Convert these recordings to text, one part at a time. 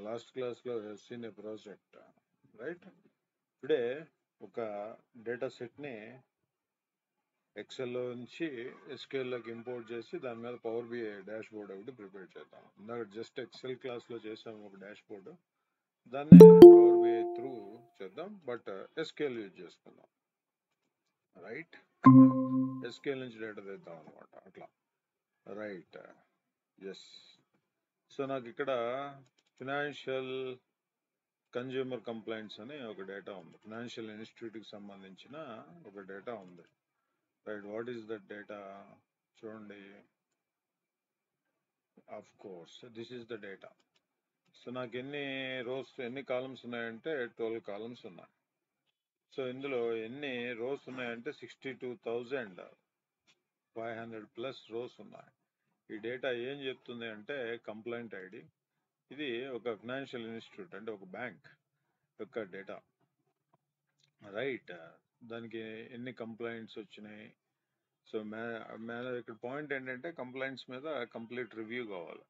Last క్లాస్లో seen a project right. Today ఒక data సెట్ని ఎక్సెల్లో నుంచి ఎస్క్యూఎల్లోకి ఇంపోర్ట్ చేసి దాని మీద పవర్ బిఐ డాష్ బోర్డ్ ఒకటి ప్రిపేర్ చేద్దాం. ఇందాక జస్ట్ ఎక్సెల్ క్లాస్లో చేసాము ఒక డాష్ బోర్డ్, దాన్ని పవర్ బిఐ త్రూ చేద్దాం, బట్ ఎస్క్యూఎల్ యూజ్ చేసుకుందాం. రైట్, ఎస్క్యూఎల్ నుంచి డేటా తెద్దాం అనమాట అట్లా. Right, yes. సో నాకు ఇక్కడ ఫినాన్షియల్ కన్జ్యూమర్ కంప్లైంట్స్ అని ఒక డేటా ఉంది, ఫినాన్షియల్ ఇన్స్టిట్యూట్కి సంబంధించిన ఒక డేటా ఉంది. Right, what is that data చూడండి. Of course this is the data. So నాకు ఎన్ని రోస్ ఎన్ని కాలమ్స్ ఉన్నాయంటే 12 కాలమ్స్ ఉన్నాయి. సో ఇందులో ఎన్ని రోస్ ఉన్నాయంటే 62,500 ప్లస్ రోస్ ఉన్నాయి. ఈ డేటా ఏం చెప్తుంది అంటే కంప్లైంట్ ఐడి. ఇది ఒక ఫినాన్షియల్ ఇన్స్టిట్యూట్ అంటే ఒక బ్యాంక్ యొక్క డేటా. రైట్, దానికి ఎన్ని కంప్లైంట్స్ వచ్చినాయి. సో ఇక్కడ పాయింట్ ఏంటంటే కంప్లైంట్స్ మీద కంప్లీట్ రివ్యూ కావాలి.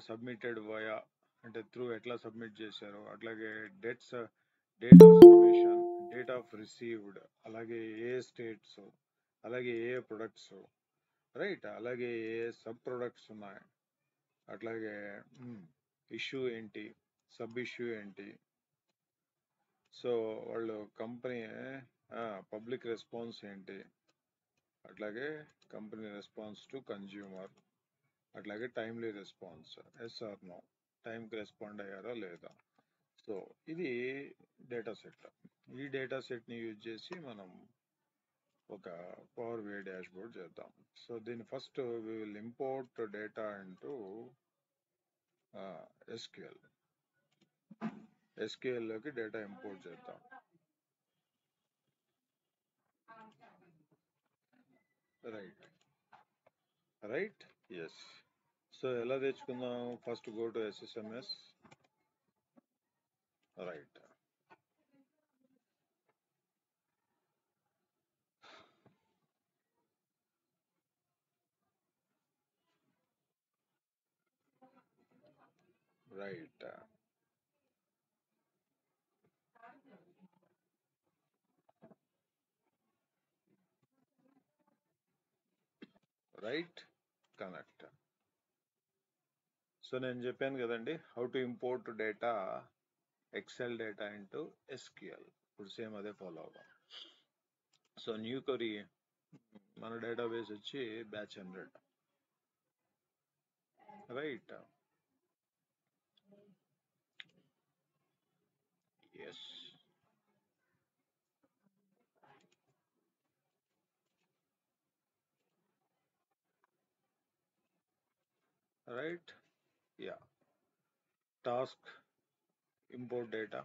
సబ్మిటెడ్ వయా అంటే త్రూ ఎట్లా సబ్మిట్ చేశారు, అట్లాగే date of submission, date of received, అలాగే ఏ స్టేట్స్, అలాగే ఏ ప్రొడక్ట్స్, రైట్, అలాగే ఏ సబ్ ప్రొడక్ట్స్ ఉన్నాయి, అట్లాగే ఇష్యూ ఏంటి, సబ్ ఇష్యూ ఏంటి. సో వాళ్ళు కంపెనీ పబ్లిక్ రెస్పాన్స్ ఏంటి, అట్లాగే కంపెనీ రెస్పాన్స్ టు కన్జ్యూమర్, అట్లాగే timely response, yes or no, టైంకి రెస్పాండ్ అయ్యారా లేదా. సో ఇది డేటా సెట్. ఈ డేటా సెట్ని యూజ్ చేసి మనం ఒక పవర్ బిఐ డాష్ బోర్డ్ చేద్దాం. సో దీన్ని first we will import data into ఎస్క్యూఎల్లోకి డేటా ఇంపోర్ట్ చేద్దాం. Right, yes. సో ఎలా తెచ్చుకుందాం, first go to SSMS. Right, right, right, connect. So నేను చెప్పాను కదండి how to import data, Excel data into SQL. ఇప్పుడు సేమ్ అదే ఫాలో అవ్వం. సో న్యూ క్వరీ, మన డేటాబేస్ వచ్చి batch 100. Right, yes. Right, yeah. Task import data.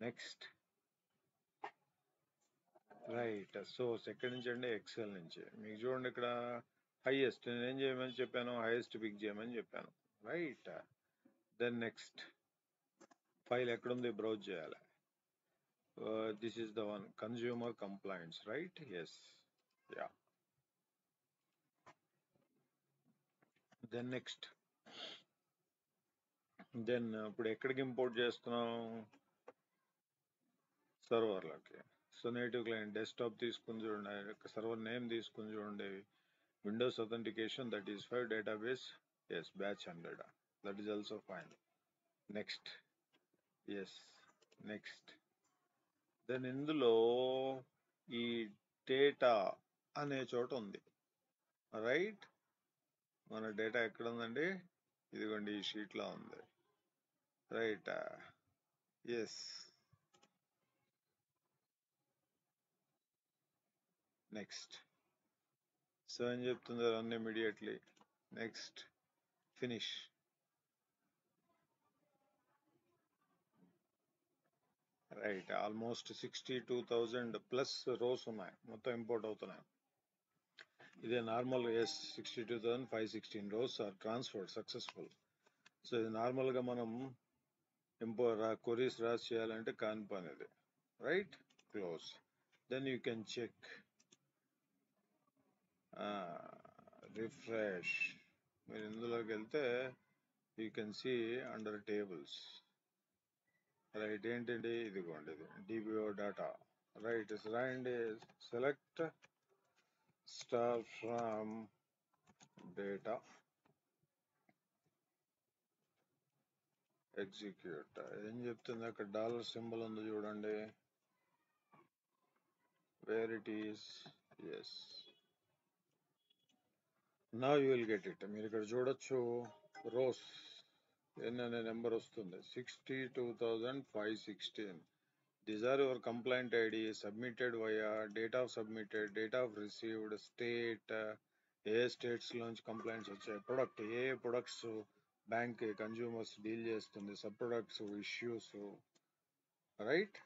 Next. Right, so second నుంచి అండి ఎక్సెల్ నుంచి మీకు చూడండి ఇక్కడ హైయెస్ట్ నేను ఏం చేయమని చెప్పాను, హైయెస్ట్ పిక్ చేయమని చెప్పాను. రైట్, దెన్ నెక్స్ట్ ఫైల్ ఎక్కడుంది బ్రౌజ్ చేయాలి. This is the one, consumer complaints. Right, yes, yeah. Then next, then ఇప్పుడు ఎక్కడికి ఇంపోర్ట్ చేస్తున్నాం, సర్వర్లోకి. సో నేటివ్ క్లయింట్ డెస్క్టాప్ తీసుకుని చూడండి, సర్వర్ నేమ్ తీసుకుని చూడండి, Windows authentication, that is 5 database, yes, batch 100, that is also fine. Next, yes, next. Then ఇందులో ఈ డేటా అనే చోట ఉంది. రైట్, మన డేటా ఎక్కడ ఉందండి, ఇదిగోండి ఈ షీట్లో ఉంది. Right, yes. నెక్స్ట్. సో ఏం చెప్తుంది, run immediately. Next, finish. Right, almost 62,000 plus rows ఉన్నాయి, మొత్తం ఇంపోర్ట్ అవుతున్నాయి. ఇదే normal, yes, 62,516 rows are transferred successful. So ఇది నార్మల్గా మనం queries రాసి చేయాలంటే కాని పని ఇది. Right, close. Then you can check, refresh. మీరు ఇందులోకి వెళ్తే you can see under tables. Right, ఏంటండి ఇదిగోండి, ఇది డిబిఓ డేటా. రైట్, రాయండి, select star from data, execute. ఏం చెప్తుంది అక్కడ? డాలర్ సింబల్ ఉంది చూడండి, wear it is. Yes, now you will get it. మీరు ఇక్కడ చూడొచ్చు, రోస్ ఎన్ అనే నెంబర్ వస్తుంది, 62,516. These are your complaint ID, submitted via date of submitted, date of received, state, ఏ స్టేట్స్ లోంచి కంప్లైంట్స్ వచ్చాయి, ప్రొడక్ట్ ఏ ప్రొడక్ట్స్ బ్యాంక్ కన్జ్యూమర్స్ డీల్ చేస్తుంది, సబ్ ప్రొడక్ట్స్, ఇష్యూస్, రైట్.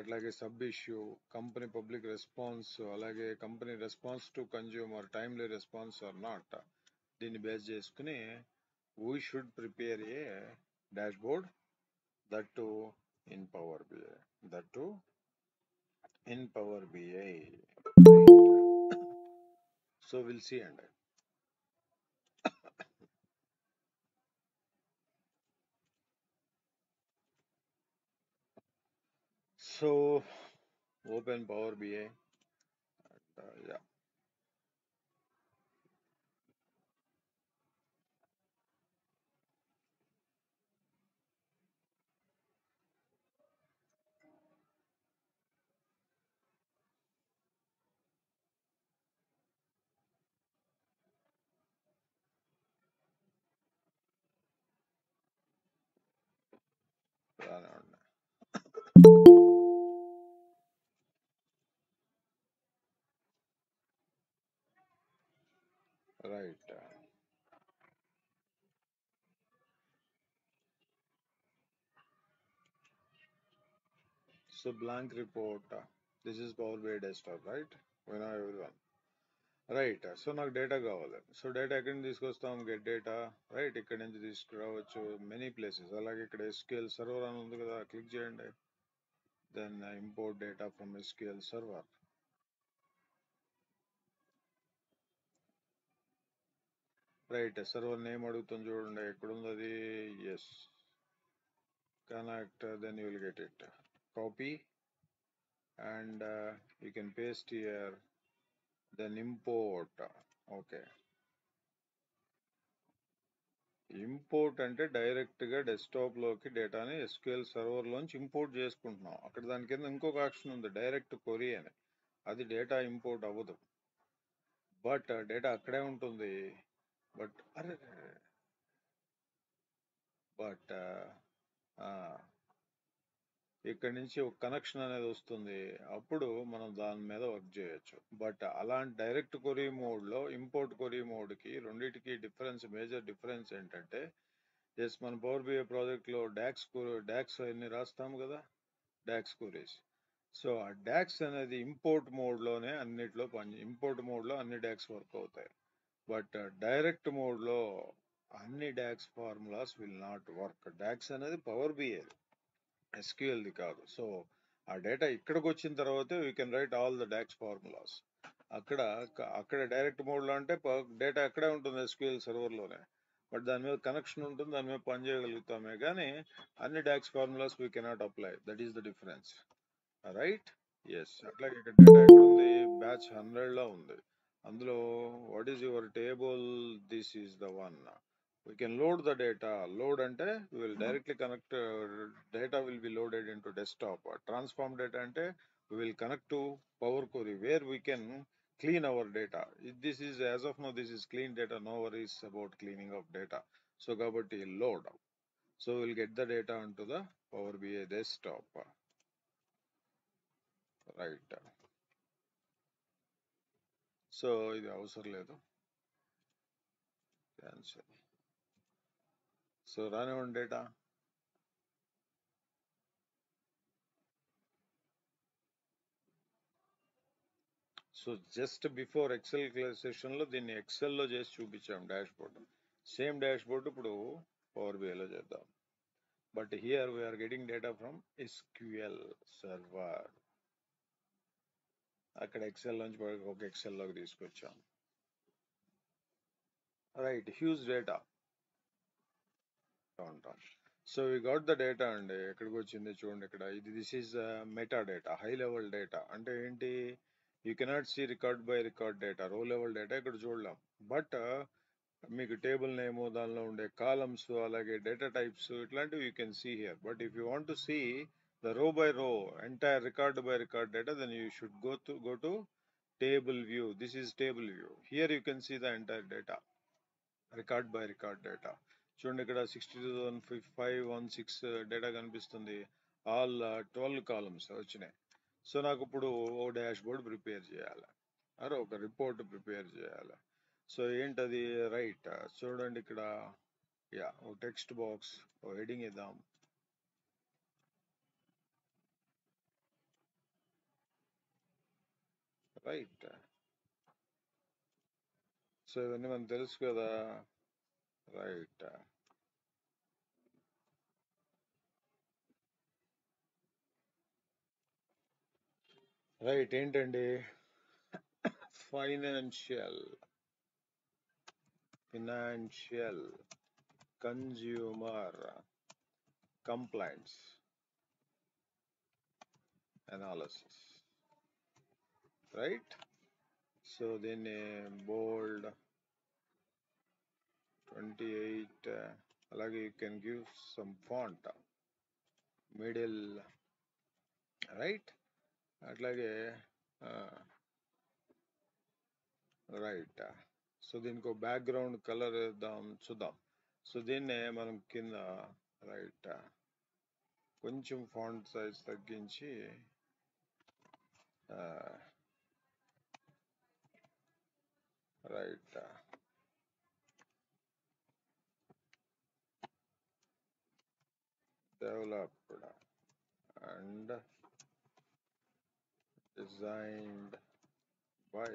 అట్లాగే sub issue, company public response, అలాగే company response to consumer, timely response or not. దీన్ని base చేసుకుని we should prepare a dashboard, that to in power BI, that to in Power BI. So we'll see. And so open Power BI. Yeah, right. So blank report. This is Power BI desktop, right? We know everyone. Right. So నాకు data కావాలి. So data ఎక్కడి నుంచి తీసుకొస్తాం? Get data, right. ఇక్కడ నుంచి తీసుకురావచ్చు many places. అలాగే ఇక్కడ ఎస్క్యూఎల్ సర్వర్ అని ఉంది కదా, క్లిక్ చేయండి. Then import data from SQL server. Right, server name అడుగుతుంది చూడండి, ఎక్కడుంది అది? Yes, connect, then you will get it. Copy and you can paste here, then import. Okay, import అంటే డైరెక్ట్ గా డెస్క్టాప్ లోకి డేటాని ఎస్క్యూఎల్ సర్వర్ లోంచి ఇంపోర్ట్ చేసుకుంటున్నాం. అక్కడ దాని కింద ఇంకొక ఆప్షన్ ఉంది, డైరెక్ట్ కొరీ అని. అది డేటా ఇంపోర్ట్ అవ్వదు, బట్ డేటా అక్కడే ఉంటుంది. బట్ అరే, బట్ ఇక్కడ నుంచి ఒక కనెక్షన్ అనేది వస్తుంది, అప్పుడు మనం దాని మీద వర్క్ చేయొచ్చు. బట్ అలాంటి డైరెక్ట్ కొరీ మోడ్లో, ఇంపోర్ట్ కొరీ మోడ్కి రెండింటికి డిఫరెన్స్, మేజర్ డిఫరెన్స్ ఏంటంటే, ఎస్ మన పవర్ బిఐ ప్రాజెక్ట్లో డాక్స్ అన్ని రాస్తాము కదా, డాక్స్ క్వరీస్. సో ఆ డాక్స్ అనేది ఇంపోర్ట్ మోడ్లోనే అన్నిట్లో ఇంపోర్ట్ మోడ్లో అన్ని డాక్స్ వర్క్ అవుతాయి. బట్ డైరెక్ట్ మోడ్లో అన్ని DAX formulas will not work. DAX అనేది పవర్ బిఐ, ఎస్క్యూఎల్ది కాదు. సో ఆ డేటా ఇక్కడికి వచ్చిన తర్వాత we can write all the DAX formulas. అక్కడ డైరెక్ట్ మోడ్లో అంటే డేటా ఎక్కడే ఉంటుంది, ఎస్క్యూఎల్ సర్వర్లోనే. బట్ దాని మీద కనెక్షన్ ఉంటుంది, దాని మీద పని చేయగలుగుతామే కానీ అన్ని DAX formulas we cannot apply. That is the difference, right. Yes, అట్లాగే ఇక్కడ డేటా ఎక్కడ ఉంది? బ్యాచ్ 100లో ఉంది. అందులో what is your table? This is the one. We can load the data. Load ante we will directly connect, data will be loaded into desktop. Transform data ante we will connect to Power Query, where we can clean our data. This is, as of now, this is clean data, no worries about cleaning of data. So kabatti load. So we'll get the data onto the Power BI desktop, right. So ఇది అవసరం లేదు, cancel. So రానివ్వండి data. So just before Excel సెషన్లో దీన్ని ఎక్సెల్లో చేసి చూపించాం dashboard. Same dashboard ఇప్పుడు పవర్ బిఐలో చేద్దాం. But here we are getting data from SQL server. అక్కడ ఎక్సెల్ నుంచి ఒక ఎక్సెల్లోకి తీసుకొచ్చాం. రైట్, హ్యూజ్ డేటా ఉంటాం. So we got the data అండి. ఎక్కడికి వచ్చింది చూడండి ఇక్కడ. ఇది this is meta data, high level data. అంటే ఏంటి, you cannot see record by record data, row level data ఇక్కడ చూడలేం. బట్ మీకు టేబుల్ నేమ్, దానిలో ఉండే కాలమ్స్, అలాగే డేటా టైప్స్ ఇట్లాంటివి you can see here. But if you want to see the row by row entire record by record data, then you should go to table view. This is table view. Here you can see the entire data, record by record data. చూడండి ఇక్కడ 62,516 data కనిపిస్తుంది. All 12 columns వచ్చినాయి. So నాకు ఇప్పుడు ఓ dash board prepare చేయాలి, అరే ఒక report prepare చేయాలి. సో ఏంటది, రైట్ చూడండి ఇక్కడ, యా ఓ టెక్స్ట్ బాక్స్, ఓ హెడింగ్ ఇద్దాం. రైట్, సో ఇవన్నీ మనకు తెలుసు కదా. రైట్, రైట్ ఏంటండి, financial consumer complaints analysis. Right, so దీన్ని బోల్డ్ 28, అలాగే you can give some font middle. Right, అట్లాగే రైట్, సో దీనికి ఒక బ్యాక్గ్రౌండ్ కలర్ ఇద్దాం, చూద్దాం. సో దీన్నే మనం కింద, రైట్ కొంచెం ఫాంట్ సైజ్ తగ్గించి, right developed and designed by,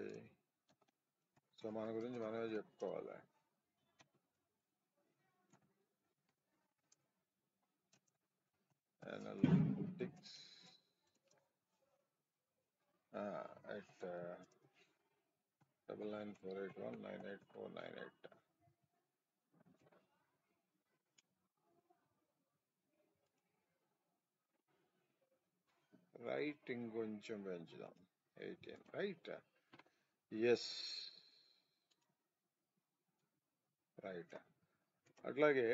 so మన గురించి మనమే చెప్పుకోవాలి. Analytics at 9948198498. రైట్, ఇంకొంచెం పెంచుదాం, 18. Right, yes, right. అట్లాగే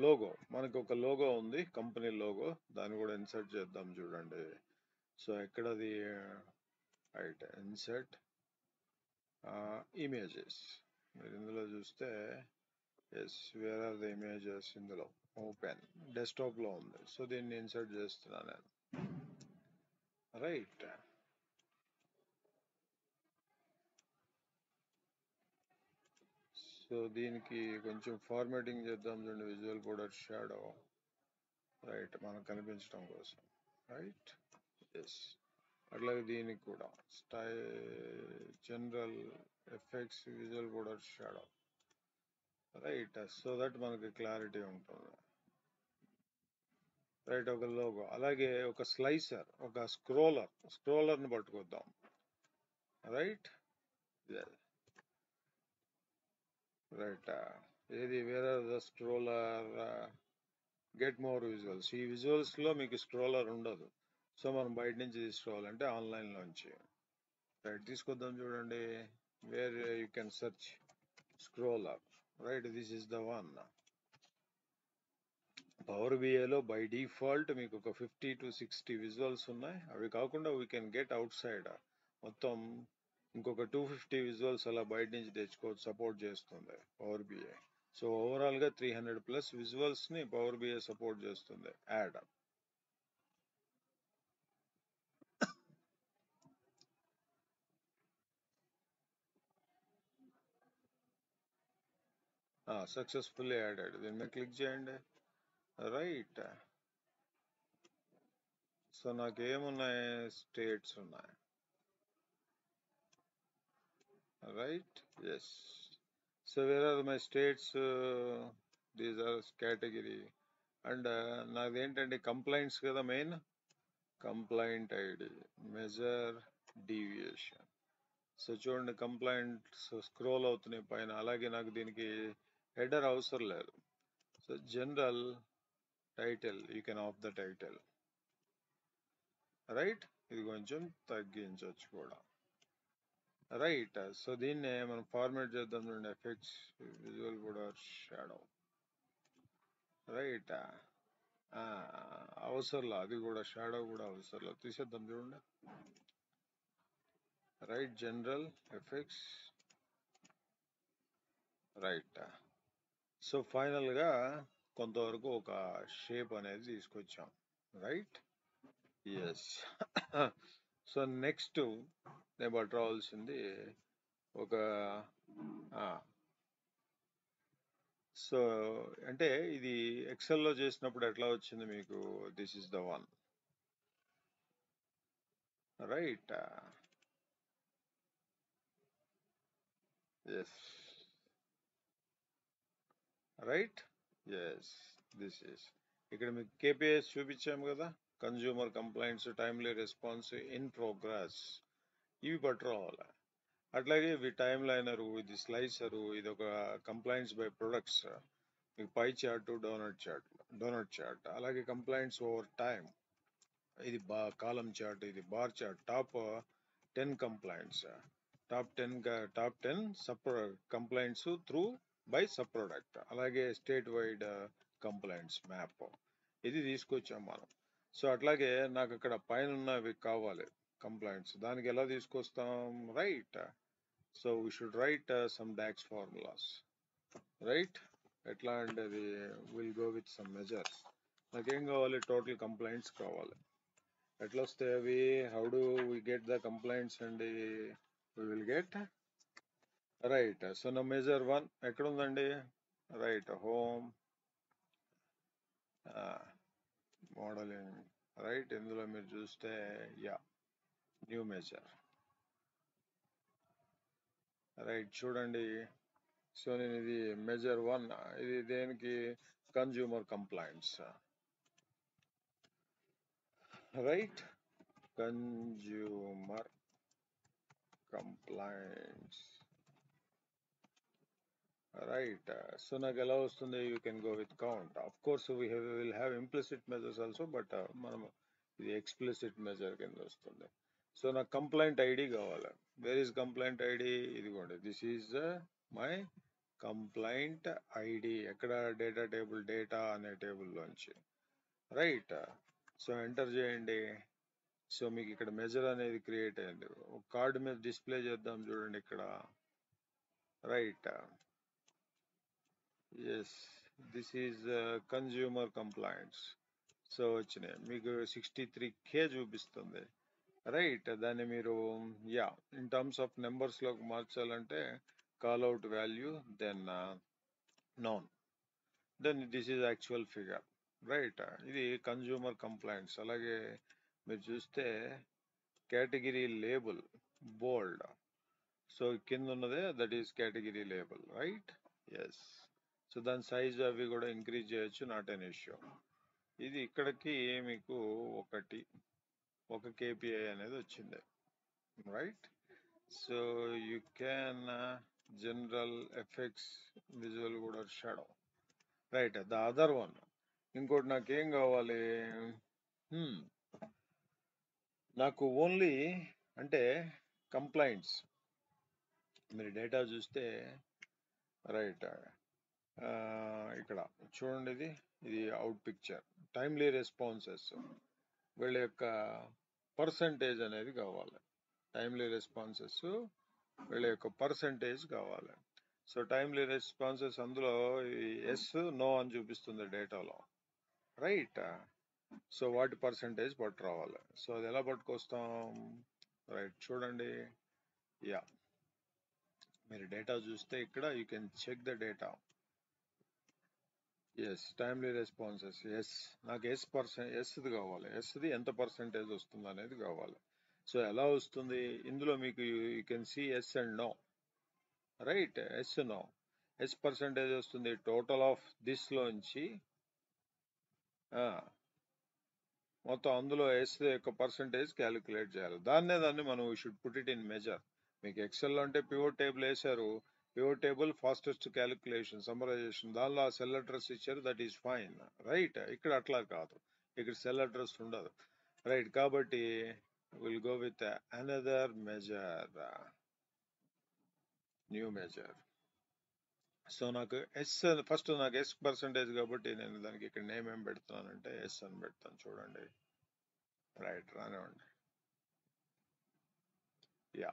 లోగో, మనకు ఒక లోగో ఉంది, కంపెనీ లోగో, దాన్ని కూడా ఇన్సర్ట్ చేద్దాం చూడండి. సో ఎక్కడది, రైట్ ఇన్సర్ట్ ఇమేజెస్. మీరు ఇందులో చూస్తే yes, where are the images, ఇందులో ఓపెన్ డెస్క్టాప్ లో ఉంది. సో దీన్ని ఇన్సర్ట్ చేస్తున్నాను నేను. రైట్, సో దీనికి కొంచెం ఫార్మాటింగ్ చేద్దాం చూడండి, విజువల్ బోర్డర్ షాడో. రైట్, మనకు కనిపించడం కోసం. రైట్, ఎస్, అట్లాగే దీనికి కూడా general effects, visual border shadow. Right, so that మనకి క్లారిటీ ఉంటుంది. రైట్, ఒక లోగో, అలాగే ఒక స్లైసర్, ఒక స్క్రోలర్ని పట్టుకొద్దాం. రైట్, రైట్, ఏది, where are the scroller, get more visuals. ఈ విజువల్స్ లో మీకు స్క్రోలర్ ఉండదు. సో మనం బయట నుంచి తీసుకోవాలంటే ఆన్లైన్ లోంచి. రైట్, తీసుకొద్దాం చూడండి, where you can search scroller. Right, this is the one. Power బిఐలో బై డిఫాల్ట్ మీకు ఒక 50 to 60 విజువల్స్ ఉన్నాయి. అవి కాకుండా we can get outside మొత్తం ఇంకొక 250 విజువల్స్ అలా బయట నుంచి తెచ్చుకోవచ్చు, సపోర్ట్ చేస్తుంది పవర్ బిఐ. సో ఓవరాల్ గా 300+ విజువల్స్ ని పవర్ బిఐ సపోర్ట్ చేస్తుంది. Add successfully added. దీని మీద క్లిక్ చేయండి. రైట్, సో నాకు ఏమున్నాయి, స్టేట్స్ ఉన్నాయి. Right, yes, so where are my states, these are category. And నాదేంటంటే కంప్లైంట్స్ కదా main, complaint ID, measure deviation. So చూడండి కంప్లైంట్స్ స్క్రోల్ అవుతున్నాయి పైన. అలాగే నాకు దీనికి హెడర్ అవసరం లేదు. So general title, you can off the title, right. ఇది కొంచెం తగ్గించవచ్చు కూడా, రైట్. సో దీన్నే మనం ఫార్మాట్ చేద్దాం చూడండి, ఎఫెక్ట్స్, విజువల్ కూడా షాడో, రైట్. అవసరంలా, అది కూడా షాడో కూడా అవసరంలా, తీసేద్దాం చూడండి, right. General effects, right. So final గా కొంతవరకు ఒక షేప్ అనేది తీసుకొచ్చాం, రైట్. ఎస్. సో నెక్స్ట్ నేను పట్టురావాల్సింది ఒక సో అంటే ఇది ఎక్సెల్లో చేసినప్పుడు ఎట్లా వచ్చింది మీకు, this is the one, right. Yes, right. Yes, this is. ఇక్కడ మీకు కేపీఎస్ చూపించాము కదా, consumer complaints, timely response, in progress, ఇవి పట్టుకోవాలి. అట్లాగే ఇవి టైమ్ లైనరు, ఇది స్లైసరు, ఇది ఒక కంప్లైంట్స్ బై ప్రొడక్ట్స్, మీకు పై చార్ట్, డోనట్ చార్ట్, అలాగే కంప్లైంట్స్ ఓవర్ టైమ్, ఇది కాలం చార్ట్, ఇది bar chart, top 10 complaints, top 10 sub complaints through by sub product, అలాగే స్టేట్ వైడ్ కంప్లైంట్స్ మ్యాప్, ఇది తీసుకొచ్చాం మనం. సో అట్లాగే నాకు అక్కడ పైన ఉన్నవి కావాలి కంప్లైంట్స్, దానికి ఎలా తీసుకొస్తాం, right. So we should write some DAX formulas, right. ఎట్లా అంటే అది will go with some measures. నాకేం కావాలి, టోటల్ కంప్లైంట్స్ కావాలి. ఎట్లా వస్తాయి అవి, how do we get the complaints అండి, we will get, right. So నా మెజర్ 1 ఎక్కడ ఉందండి, రైట్, హోమ్ మోడలింగ్, రైట్. ఇందులో మీరు చూస్తే యా న్యూ మెజర్, రైట్. చూడండి, సో నేను ఇది మెజర్ 1, ఇది దేనికి, consumer complaints, right. Consumer complaints, right. So నాకు ఎలా వస్తుంది, you can go with count. Of course will have implicit measures also, but మనం ఇది ఎక్స్ప్లిసిట్ మెజర్ కింద వస్తుంది. సో నాకు కంప్లైంట్ ఐడి కావాలి. వేర్ ఈస్ కంప్లైంట్ ఐడి, ఇదిగోండి, this is my complaint ID. ఎక్కడ, డేటా టేబుల్, డేటా అనే టేబుల్లోంచి, రైట్. సో ఎంటర్ చేయండి. సో మీకు ఇక్కడ మెజర్ అనేది క్రియేట్ అయింది. ఒక కార్డు మీద డిస్ప్లే చేద్దాం చూడండి ఇక్కడ, రైట్. Yes, this is consumer complaints. So వచ్చినాయి మీకు 63K చూపిస్తుంది, రైట్. దాన్ని మీరు yeah in terms of numbers లోకి మార్చాలంటే callout value, then none, then this is actual figure, right. ఇది కన్జ్యూమర్ కంప్లైంట్స్. అలాగే మీరు చూస్తే కేటగిరీ లేబుల్ బోల్డ్, సో కింద ఉన్నదే that is category label, right. Yes. So దాని సైజ్ అవి కూడా ఇంక్రీజ్ చేయొచ్చు, నాట్ ఎన్ ఇష్యూ. ఇది ఇక్కడికి మీకు ఒక కేపీఐ అనేది వచ్చింది, right. So you can general effects, visual కూడా shadow, right. The other one, ఇంకోటి నాకేం కావాలి, నాకు ఓన్లీ అంటే కంప్లైంట్స్, మీరు డేటా చూస్తే, రైట్. ఇక్కడ చూడండి, ఇది అవుట్ పిక్చర్, టైమ్లీ రెస్పాన్సెస్, వీళ్ళ యొక్క పర్సంటేజ్ అనేది కావాలి. టైమ్లీ రెస్పాన్సెస్ వీళ్ళ యొక్క పర్సంటేజ్ కావాలి. సో టైమ్లీ రెస్పాన్సెస్ అందులో ఎస్, నో అని చూపిస్తుంది డేటాలో, రైట్. సో వాటి పర్సంటేజ్ పట్టు రావాలి. సో అది ఎలా పట్టుకొస్తాం, రైట్. చూడండి, యా మీరు డేటా చూస్తే ఇక్కడ you can check the data. Yes, timely responses, yes. నాకు ఎస్ది కావాలి, ఎస్ది ఎంత పర్సంటేజ్ వస్తుంది అనేది కావాలి. సో ఎలా వస్తుంది, ఇందులో మీకు you can see yes and no, right. Yes, no, yes percentage వస్తుంది టోటల్ ఆఫ్ దిస్ లోంచి, మొత్తం అందులో ఎస్ యొక్క పర్సంటేజ్ క్యాలిక్యులేట్ చేయాలి. దాన్ని మనం we should put it in measure. మీకు ఎక్సెల్ అంటే పివోట్ టేబుల్ వేశారు, pivot table fastest calculation summarisation, దానిలో ఆ సెల్ అడ్రస్ ఇచ్చారు, దట్ ఈస్ ఫైన్. రైట్, ఇక్కడ అట్లా కాదు, ఇక్కడ సెల్ అడ్రస్ ఉండదు. రైట్, కాబట్టి will go with another measure, new measure. So నాకు ఎస్, ఫస్ట్ నాకు ఎస్ పర్సంటేజ్ కాబట్టి నేను దానికి ఇక్కడ నేమ్ ఏం పెడుతున్నానంటే ఎస్ అని పెడతాను. చూడండి, రైట్, రానివ్వండి. Yeah,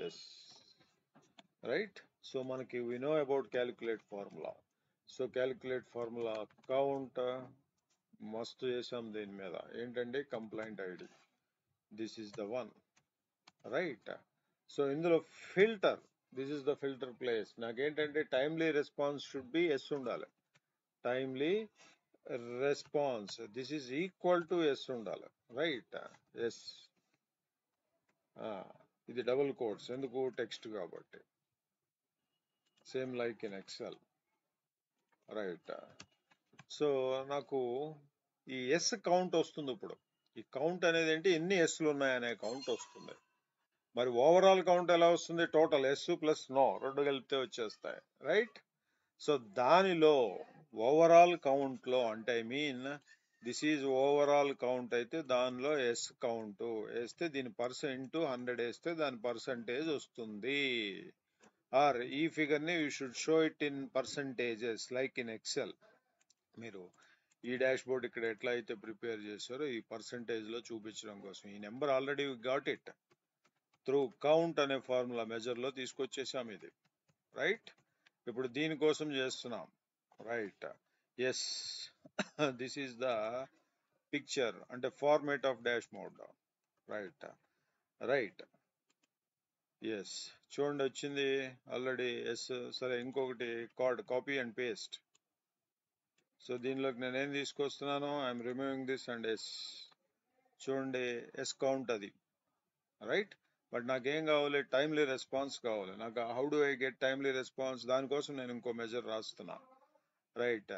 yes, right. సో మనకి we know about calculate formula. So calculate formula count మస్తు చేసాం, దీని మీద ఏంటంటే complaint ID, this is the one. Right, so ఇందులో filter, this is the filter place. నాకేంటంటే timely response should be yes ఉండాలి, timely response this is equal to yes ఉండాలి. Right, yes. ఇది డబుల్ కోట్స్ ఎందుకు, టెక్స్ట్ కాబట్టి, same like in Excel. Right, so నాకు ఈ yes count వస్తుంది. ఇప్పుడు ఈ కౌంట్ అనేది ఏంటి, ఎన్ని ఎస్లు ఉన్నాయనే కౌంట్ వస్తుంది. మరి ఓవరాల్ కౌంట్ ఎలా వస్తుంది, టోటల్ ఎస్ ప్లస్ నో రెండు కలిపితే వచ్చేస్తాయి. రైట్, సో దానిలో ఓవరాల్ కౌంట్ లో అంటే I mean this is overall count అయితే దానిలో ఎస్ కౌంట్ వేస్తే దీని పర్సెంట్ 100 వేస్తే దాని పర్సంటేజ్ వస్తుంది. ఆర్ ఈ ఫిగర్ ని you should show it in percentages like in Excel. మీరు ఈ డాష్ బోర్డ్ ఇక్కడ ఎట్లా అయితే ప్రిపేర్ చేశారో ఈ పర్సంటేజ్ లో చూపించడం కోసం ఈ number already got it through count అనే ఫార్ములా మెజర్ లో తీసుకొచ్చేసాం ఇది. రైట్, ఇప్పుడు దీనికోసం చేస్తున్నాం. Right, yes, this is the picture అంటే format of dash mode. Right, right, yes, చూడండి వచ్చింది ఆల్రెడీ ఎస్. సరే, ఇంకొకటి card copy and paste. So దీనిలోకి నేను ఏం తీసుకొస్తున్నాను, I'm removing this and yes. చూడండి ఎస్ కౌంట్ అది. రైట్, బట్ నాకేం కావాలి, టైమ్లీ రెస్పాన్స్ కావాలి. నాకు how do I get timely response, దానికోసం నేను ఇంకో మెజర్ రాస్తున్నా. Right,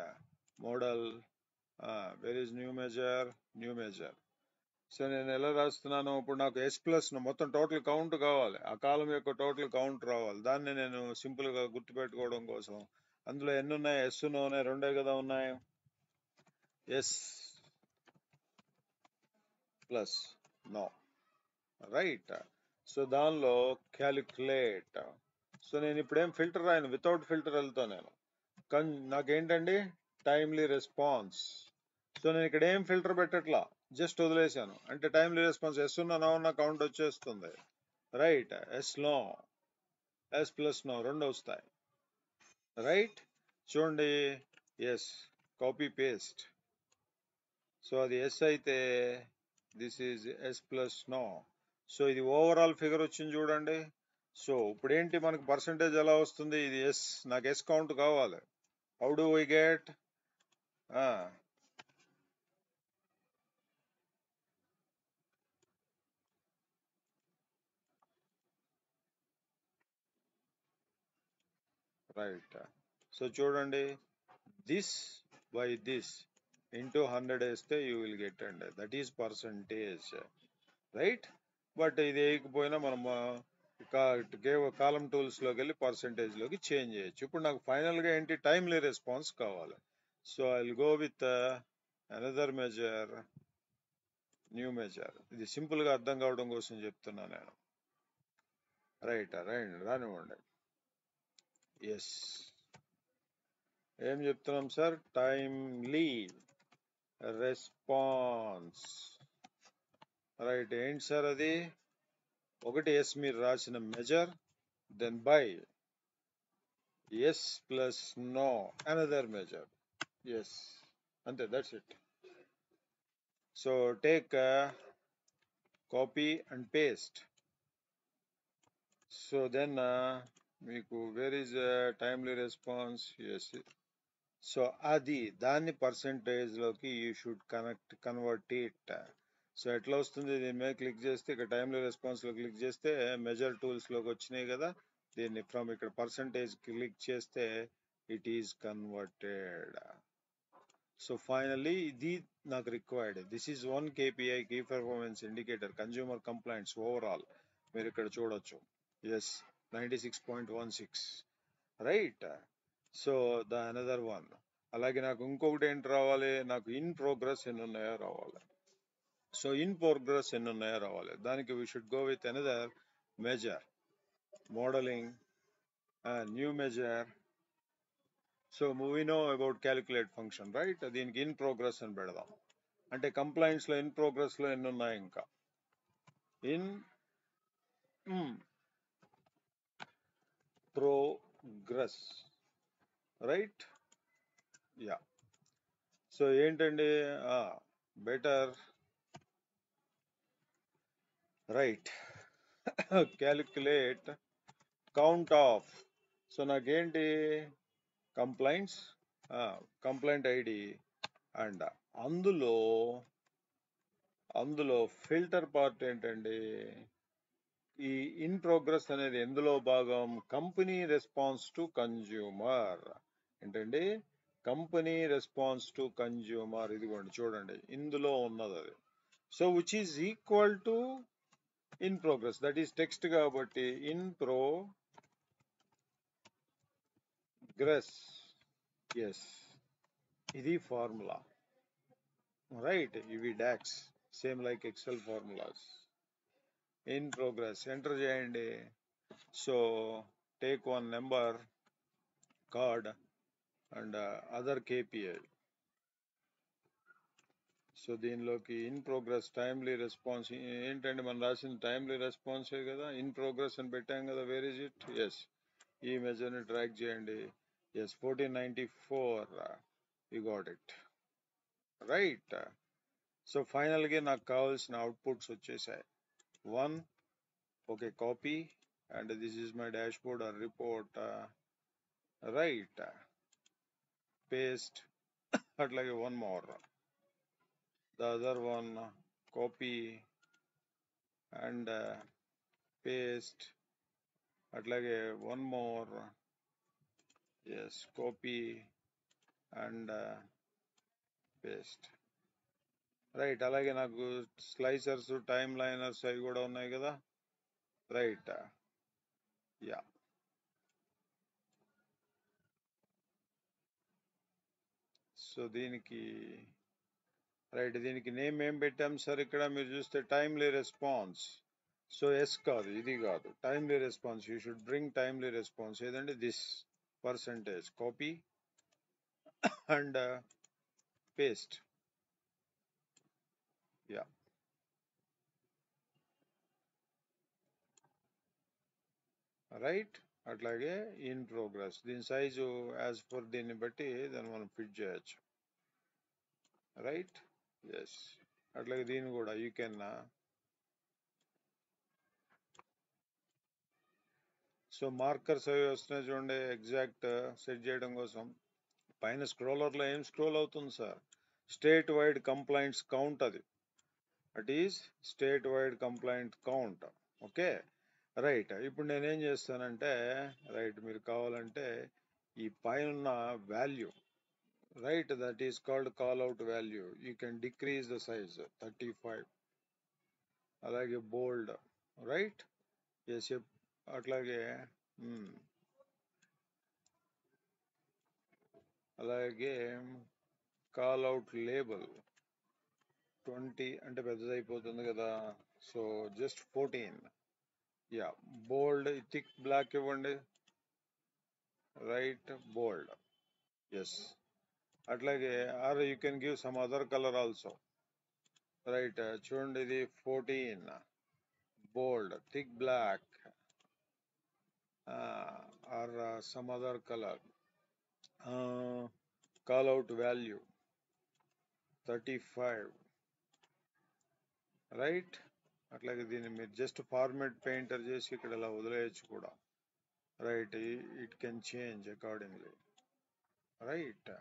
model, where is new measure, new measure. So నేను ఎలా రాస్తున్నాను, ఇప్పుడు నాకు ఎస్ ప్లస్ మొత్తం టోటల్ కౌంట్ కావాలి, ఆ కాలం యొక్క టోటల్ కౌంట్ రావాలి. దాన్ని నేను సింపుల్ గా గుర్తుపెట్టుకోవడం కోసం అందులో ఎన్ని ఉన్నాయి, ఎస్ ఉన్నాయి, రెండే కదా ఉన్నాయి, yes plus no. Right, so దానిలో క్యాలిక్యులేట్. సో నేను ఇప్పుడేం ఫిల్టర్ రాయను, వితౌట్ ఫిల్టర్ వెళ్తా నేను. కానీ నాకేంటండి టైమ్లీ రెస్పాన్స్. సో నేను ఇక్కడ ఏం ఫిల్టర్ పెట్టట్లా, జస్ట్ వదిలేశాను. అంటే టైమ్లీ రెస్పాన్స్ ఎస్ ఉన్న నో ఉన్న కౌంట్ వచ్చేస్తుంది. Right, yes no, yes plus no రెండు వస్తాయి. రైట్, చూడండి ఎస్, కాపీ పేస్ట్. సో అది ఎస్ అయితే this is yes plus no. So ఇది ఓవరాల్ ఫిగర్ వచ్చింది చూడండి. సో ఇప్పుడు ఏంటి మనకు పర్సంటేజ్ ఎలా వస్తుంది, ఇది ఎస్, నాకు ఎస్ కౌంట్ కావాలి. How do we get, right. So చూడండి దిస్ బై దిస్ ఇంటూ 100 వేస్తే యూ విల్ గెట్ అండి, that is percentage. Right, but ఇది వేయకపోయినా మనం కాలం టూల్స్ లోకి వెళ్ళి పర్సంటేజ్ లోకి చేంజ్ చేయొచ్చు. ఇప్పుడు నాకు ఫైనల్ గా ఏంటి, టైమ్లీ రెస్పాన్స్ కావాలి. So I will go with another measure, new measure. ఇది సింపుల్ గా అర్థం కావడం కోసం చెప్తున్నా నేను. రైట్, రానివ్వండి. ఎస్, ఏం చెప్తున్నాం సార్, టైమ్లీ రెస్పాన్స్. రైట్, ఏంటి సార్ అది, ఒకటి ఎస్ మీరు రాసిన measure, then by yes plus no another measure. Yes, అంతే, that's it. So take copy and paste. So then మీకు where is timely response, yes. So అది దాన్ని పర్సంటేజ్ లోకి you should convert it. So ఎట్లా వస్తుంది, దీని మీద క్లిక్ చేస్తే ఇక్కడ టైమ్లీ రెస్పాన్స్ లో క్లిక్ చేస్తే మెజర్ టూల్స్ లోకి వచ్చినాయి కదా, దీన్ని ఫ్రమ్ ఇక్కడ పర్సంటేజ్ క్లిక్ చేస్తే it is converted. So finally ఇది నాకు required. This is one KPI, key performance indicator, consumer complaints overall మీరు ఇక్కడ చూడొచ్చు. Yes, 96.16, right. So the another one. అలాగే నాకు ఇంకొకటి ఏంటి రావాలి, నాకు ఇన్ ప్రోగ్రెస్ ఎన్ని ఉన్నాయో రావాలి. సో ఇన్ ప్రోగ్రెస్ ఎన్ని ఉన్నాయో రావాలి, దానికి we should go with another measure, modelling, new measure. So we know about calculate function, right. దీనికి ఇన్ ప్రోగ్రెస్ అని పెడదాం. అంటే కంప్లైంట్స్ లో ఇన్ ప్రోగ్రెస్ లో ఎన్ని ఉన్నాయి, ఇంకా in progress, right. Yeah. So ఏంటండి, better, right, calculate count of. So నాకేంటి, కంప్లైంట్స్, కంప్లైంట్ ఐడి, అండ్ అందులో ఫిల్టర్ పార్ట్ ఏంటండి, ఈ ఇన్ ప్రోగ్రెస్ అనేది ఎందులో భాగం, కంపెనీ రెస్పాన్స్ టు కన్జ్యూమర్. ఏంటండి, కంపెనీ రెస్పాన్స్ టు కన్జ్యూమర్. ఇదిగోండి చూడండి, ఇందులో ఉన్నది అది. So which is equal to in progress, that is text కాబట్టి ఇన్ ప్రోగ్రెస్. ఎస్, ఇది ఫార్ములా, రైట్. ఇవి DAX, same like Excel formulas. In progress enter చేయండి. So take one number, card, and other KPI. So దీనిలోకి in progress timely response ఏంటంటే మనం రాసిన timely రెస్పాన్సే కదా, in progress అని పెట్టాం కదా. Where is it? ఎస్, ఈ మెజర్ని ట్రాక్ చేయండి. Yes, 1494, you got it, right. So ఫైనల్గా నాకు కావాల్సిన అవుట్పుట్స్ వచ్చేసాయి. 1, okay, copy, and this is my dashboard or report, right. Paste, అట్లాగే one more, the other one, copy and paste, అట్లాగే one more, yes, copy and paste, right. అలాగే నాకు slicers, time liners అవి కూడా ఉన్నాయి కదా, రైట్. యా. సో దీనికి, right, దీనికి నేమ్ ఏం పెట్టాం సార్, ఇక్కడ మీరు చూస్తే టైమ్లీ రెస్పాన్స్. సో ఎస్ కాదు, ఇది కాదు, timely response. You should bring timely response. ఏదంటే this percentage, copy and paste. Yeah, right. అట్లాగే ఇన్ ప్రోగ్రెస్, దీని సైజు యాజ్ పర్ దీన్ని బట్టి దాన్ని మనం ఫిట్ చేయొచ్చు, రైట్. ఎస్, అట్లాగే దీన్ని కూడా యూ కెన్. సో మార్కర్స్ అవి వస్తున్నాయి చూడండి, ఎగ్జాక్ట్ సెట్ చేయడం కోసం. పైన స్క్రోలర్లో ఏం స్క్రోల్ అవుతుంది sir, state wide complaints count, అది it is state wide complaint count. Okay, right. ఇప్పుడు నేనేం చేస్తానంటే, రైట్, మీరు కావాలంటే ఈ పైన value, right, that is called call out value, you can decrease the size 35, అలాగే బోల్డ్, రైట్. ఎస్, అట్లాగే అలాగే కాల్ అవుట్ లేబుల్ 20 అంటే పెద్దదైపోతుంది కదా, so just 14. Yeah, bold, thick black ఇవ్వండి, రైట్, బోల్డ్. ఎస్, అట్లాగే or you can give some other colour also, right. చూడండి, ఇది 14, bold, thick black, or some other colour. Call out value 35, right. అట్లాగే దీన్ని మీరు జస్ట్ ఫార్మాట్ పెయింటర్ చేసి ఇక్కడ ఇలా వదిలేయచ్చు కూడా, right. It can change accordingly, right.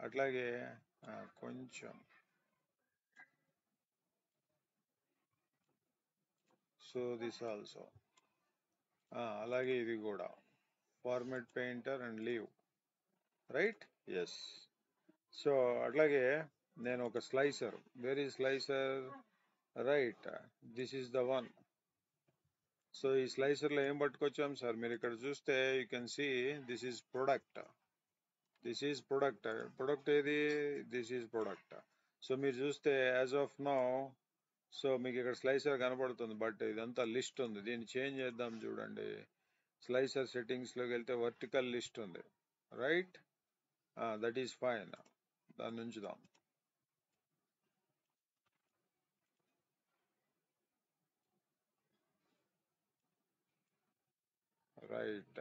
అట్లాగే కొంచెం, సో దిస్ ఆల్సో, అలాగే ఇది కూడా format painter and leave, right. Yes, so అట్లాగే నేను ఒక slicer, very slicer, right, this is the one. So ఈ స్లైసర్ లో ఏం పట్టుకొచ్చాం సార్, మీరు ఇక్కడ చూస్తే you can see this is product, this is product. Product ఏది, దిస్ ఈజ్ ప్రొడక్ట్. సో మీరు చూస్తే యాజ్ ఆఫ్ నౌ, సో మీకు ఇక్కడ స్లైసర్ కనబడుతుంది, బట్ ఇదంతా లిస్ట్ ఉంది. దీన్ని చేంజ్ చేద్దాం చూడండి. స్లైసర్ సెట్టింగ్స్ లోకి వెళ్తే వర్టికల్ లిస్ట్ ఉంది, రైట్, దట్ ఈస్ ఫైన్. దాన్ని ఉంచుదాం. Right,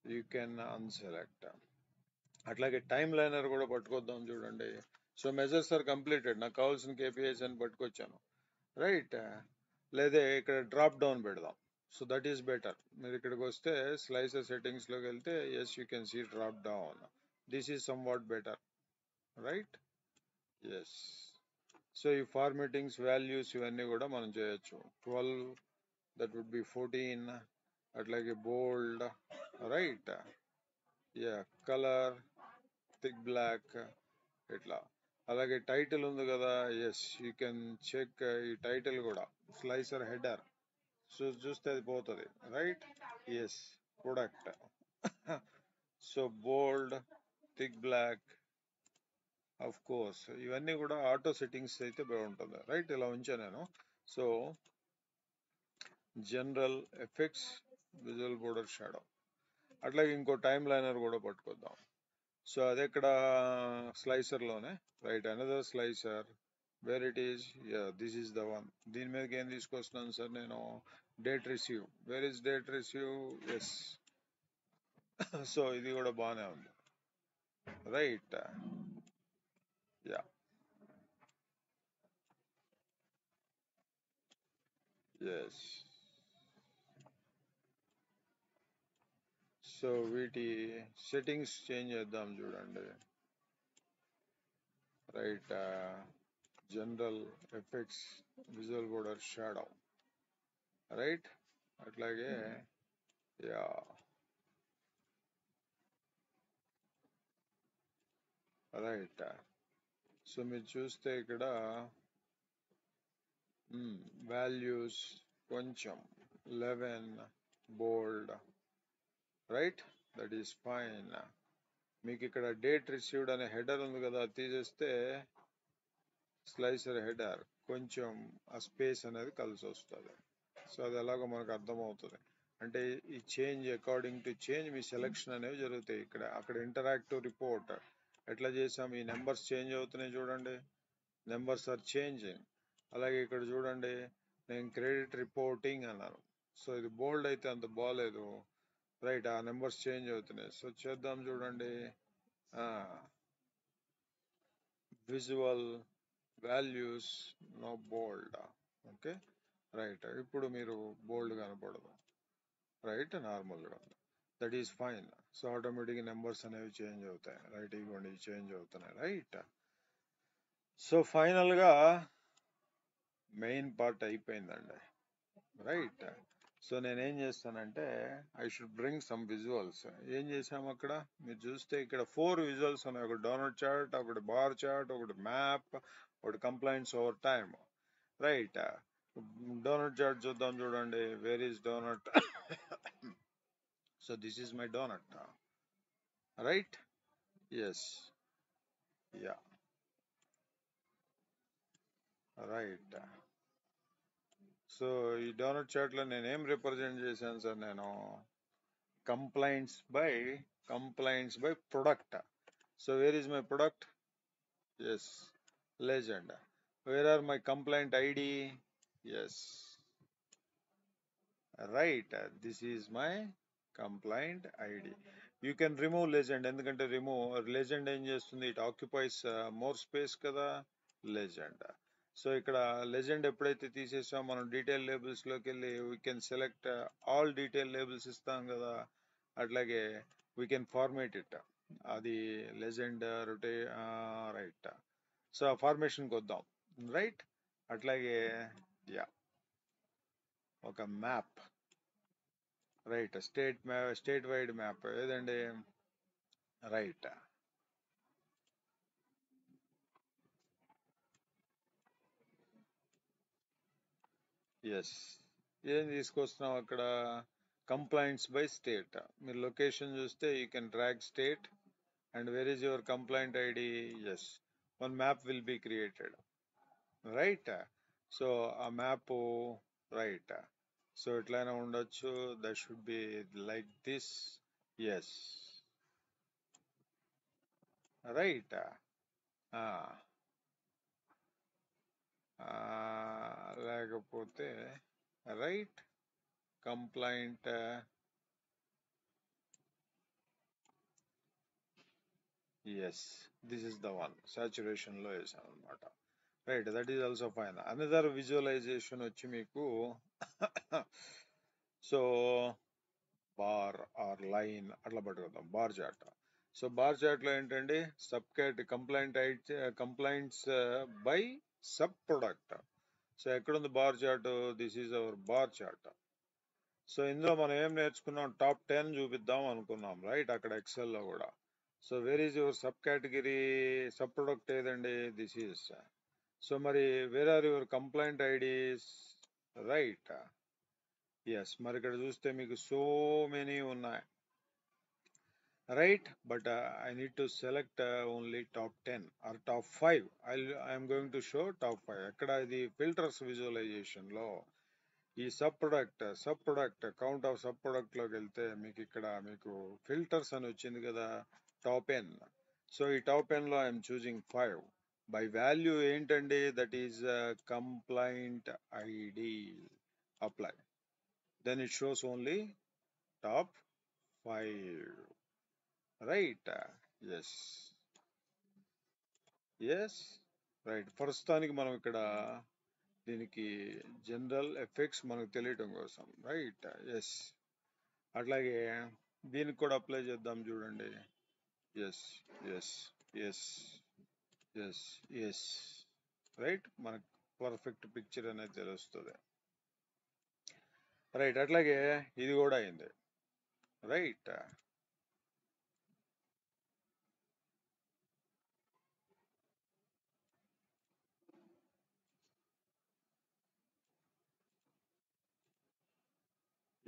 you can unselect. అట్లాగే టైమ్ లైనర్ కూడా పట్టుకొద్దాం చూడండి. సో మెజర్స్ ఆర్ కంప్లీటెడ్, నాకు కావాల్సిన కేపీఐస్ అని పట్టుకొచ్చాను, రైట్. లేదా ఇక్కడ డ్రాప్ డౌన్ పెడదాం. So that is better. మీరు ఇక్కడికి వస్తే స్లైసర్ సెట్టింగ్స్ లోకి వెళ్తే yes you can see drop down. This is somewhat better, right. Yes. So ఈ ఫార్మేటింగ్స్, వాల్యూస్ ఇవన్నీ కూడా మనం చేయొచ్చు. 12, దట్ వుడ్ బి 14. అట్లాగే bold, right, yeah, colour, thick black, ఇట్లా. అలాగే టైటిల్ ఉంది కదా, ఎస్ యూ కెన్ చెక్ ఈ టైటిల్ కూడా, స్లైసర్ హెడర్. సో చూస్తే అది పోతుంది, right. Yes, product. So bold, thick black, of course ఇవన్నీ కూడా ఆటో సెట్టింగ్స్ అయితే బాగుంటుంది, రైట్. ఇలా ఉంచా నేను. So general effects, visual border shadow. అట్లాగే ఇంకో టైమ్ లైనర్ కూడా పట్టుకొద్దాం. సో అది ఇక్కడ స్లైసర్ లోనే, right, another slicer, where it is, this is the one. దీని మీదకి ఏం తీసుకొస్తున్నాను సార్ నేను, date receive, where is date receive, yes. So ఇది కూడా బాగానే ఉంది, రైట్, యా, ఎస్. సో వీటి సెట్టింగ్స్ చేంజ్ చేద్దాం చూడండి, right. General effects, visual border shadow, right. అట్లాగే యా, రైట్. సో మీరు చూస్తే ఇక్కడ వాల్యూస్ కొంచెం 11 bold, right, that is fine. మీకు ఇక్కడ డేట్ రిసీవ్డ్ అనే హెడర్ ఉంది కదా, అది తీసేస్తే స్లైసర్ హెడర్ కొంచెం ఆ స్పేస్ అనేది కలిసి వస్తుంది. సో అది ఎలాగో మనకు అర్థమవుతుంది. అంటే ఈ change according to change me selection అనేవి జరుగుతాయి. ఇక్కడ అక్కడ ఇంటరాక్టివ్ రిపోర్ట్ ఎట్లా చేసాం, ఈ నెంబర్స్ చేంజ్ అవుతున్నాయి చూడండి, నెంబర్స్ ఆర్ చేంజింగ్. అలాగే ఇక్కడ చూడండి, నేను క్రెడిట్ రిపోర్టింగ్ అన్నాను. సో ఇది బోల్డ్ అయితే అంత బాగాలేదు, రైట్, ఆ నెంబర్స్ చేంజ్ అవుతున్నాయి. సో చేద్దాం చూడండి, విజువల్ వాల్యూస్, నో బోల్డ్, ఓకే, రైట్. ఇప్పుడు మీరు బోల్డ్ కనపడదు, రైట్, నార్మల్గా ఉంది, దట్ ఈస్ ఫైన్. సో ఆటోమేటిక్గా నెంబర్స్ అనేవి చేంజ్ అవుతాయి, రైట్, ఇవ్వండి చేంజ్ అవుతున్నాయి, రైట్. సో ఫైనల్గా మెయిన్ పార్ట్ అయిపోయిందండి, రైట్. సో నేనేం చేస్తానంటే I should bring some visuals. ఏం చేసాము అక్కడ మీరు చూస్తే ఇక్కడ 4 విజువల్స్ ఉన్నాయి, ఒకటి డోనట్ చార్ట్, ఒకటి బార్ చార్ట్, ఒకటి మ్యాప్, ఒకటి complaints over time, right. Donut chart చూద్దాం చూడండి, where is donut. So this is my donut, right, yes, yeah, right. So ఈ డోనట్ చార్ట్ లో నేను ఏం రిప్రజెంట్ చేశాను సార్, నేను complaints by product. So where is my product, yes, legend. Where are my complaint ID, yes, right, this is my complaint ID. You can remove legend, ఎందుకంటే remove legend ఏం చేస్తుంది, it occupies more space కదా, legend. So ఇక్కడ legend ఎప్పుడైతే తీసేసామో మనం detail labels లోకి వెళ్ళి we can select all detail labels ఇస్తాం కదా, అట్లాగే వీ కెన్ ఫార్మేట్ ఇట్, అది లెజెండ్ రొటే, రైట్. సో ఆ ఫార్మేషన్కి వద్దాం, రైట్. అట్లాగే యా, ఒక map, right. State wide map ఏదండి? రైట్. ఎస్. ఏం తీసుకొస్తున్నాం అక్కడ? Complaints by state. మీరు లొకేషన్ చూస్తే you can drag state and where is your complaint ID. Yes, one map will be created. Right. So ఆ map, right, so ఎట్లయినా ఉండొచ్చు. That should be like this. Yes, right. లేకపోతే right complaint. Yes, this is the one. Saturation లో వేసాను అనమాట. Right, that is also fine. Another visualization వచ్చి మీకు so bar or line అట్లా పట్టుకుందాం. Bar chart. So bar chart లో ఏంటండి? Sub cat complaints by sub product. So ఎక్కడుంది bar chart? This is our bar chart. So ఇందులో మనం ఏం నేర్చుకున్నాం? టాప్ 10 చూపిద్దాం అనుకున్నాం, రైట్, అక్కడ ఎక్సెల్ లో కూడా. So where is your sub category? Sub product ఏదండి? This is. సో మరి where are your complaint IDs? Right. Yes, మరి ఇక్కడ చూస్తే మీకు సో మెనీ ఉన్నాయి, right, but I need to select only top 10 or top 5. I'm going to show top 5. ఎక్కడ ఇది? Filters visualization లో ఈ sub product count of sub product లోకి వెళ్తే మీకు ఇక్కడ మీకు ఫిల్టర్స్ అని వచ్చింది కదా, టాప్ ఎన్. సో ఈ టాప్ ఎన్ లో ఐఎమ్ చూసింగ్ 5 బై వాల్యూ. ఏంటండి? That is complaint ID. Apply. Then it shows only top 5, right. Yes, yes, right. ప్రస్తుతానికి మనం ఇక్కడ దీనికి జనరల్ ఎఫెక్ట్స్ మనకు తెలియటం కోసం, రైట్. ఎస్, అట్లాగే దీనికి కూడా అప్లై చేద్దాం చూడండి. Yes, yes, yes, yes, yes, right. మనకు పర్ఫెక్ట్ పిక్చర్ అనేది తెలుస్తుంది, రైట్. అట్లాగే ఇది కూడా అయింది, రైట్.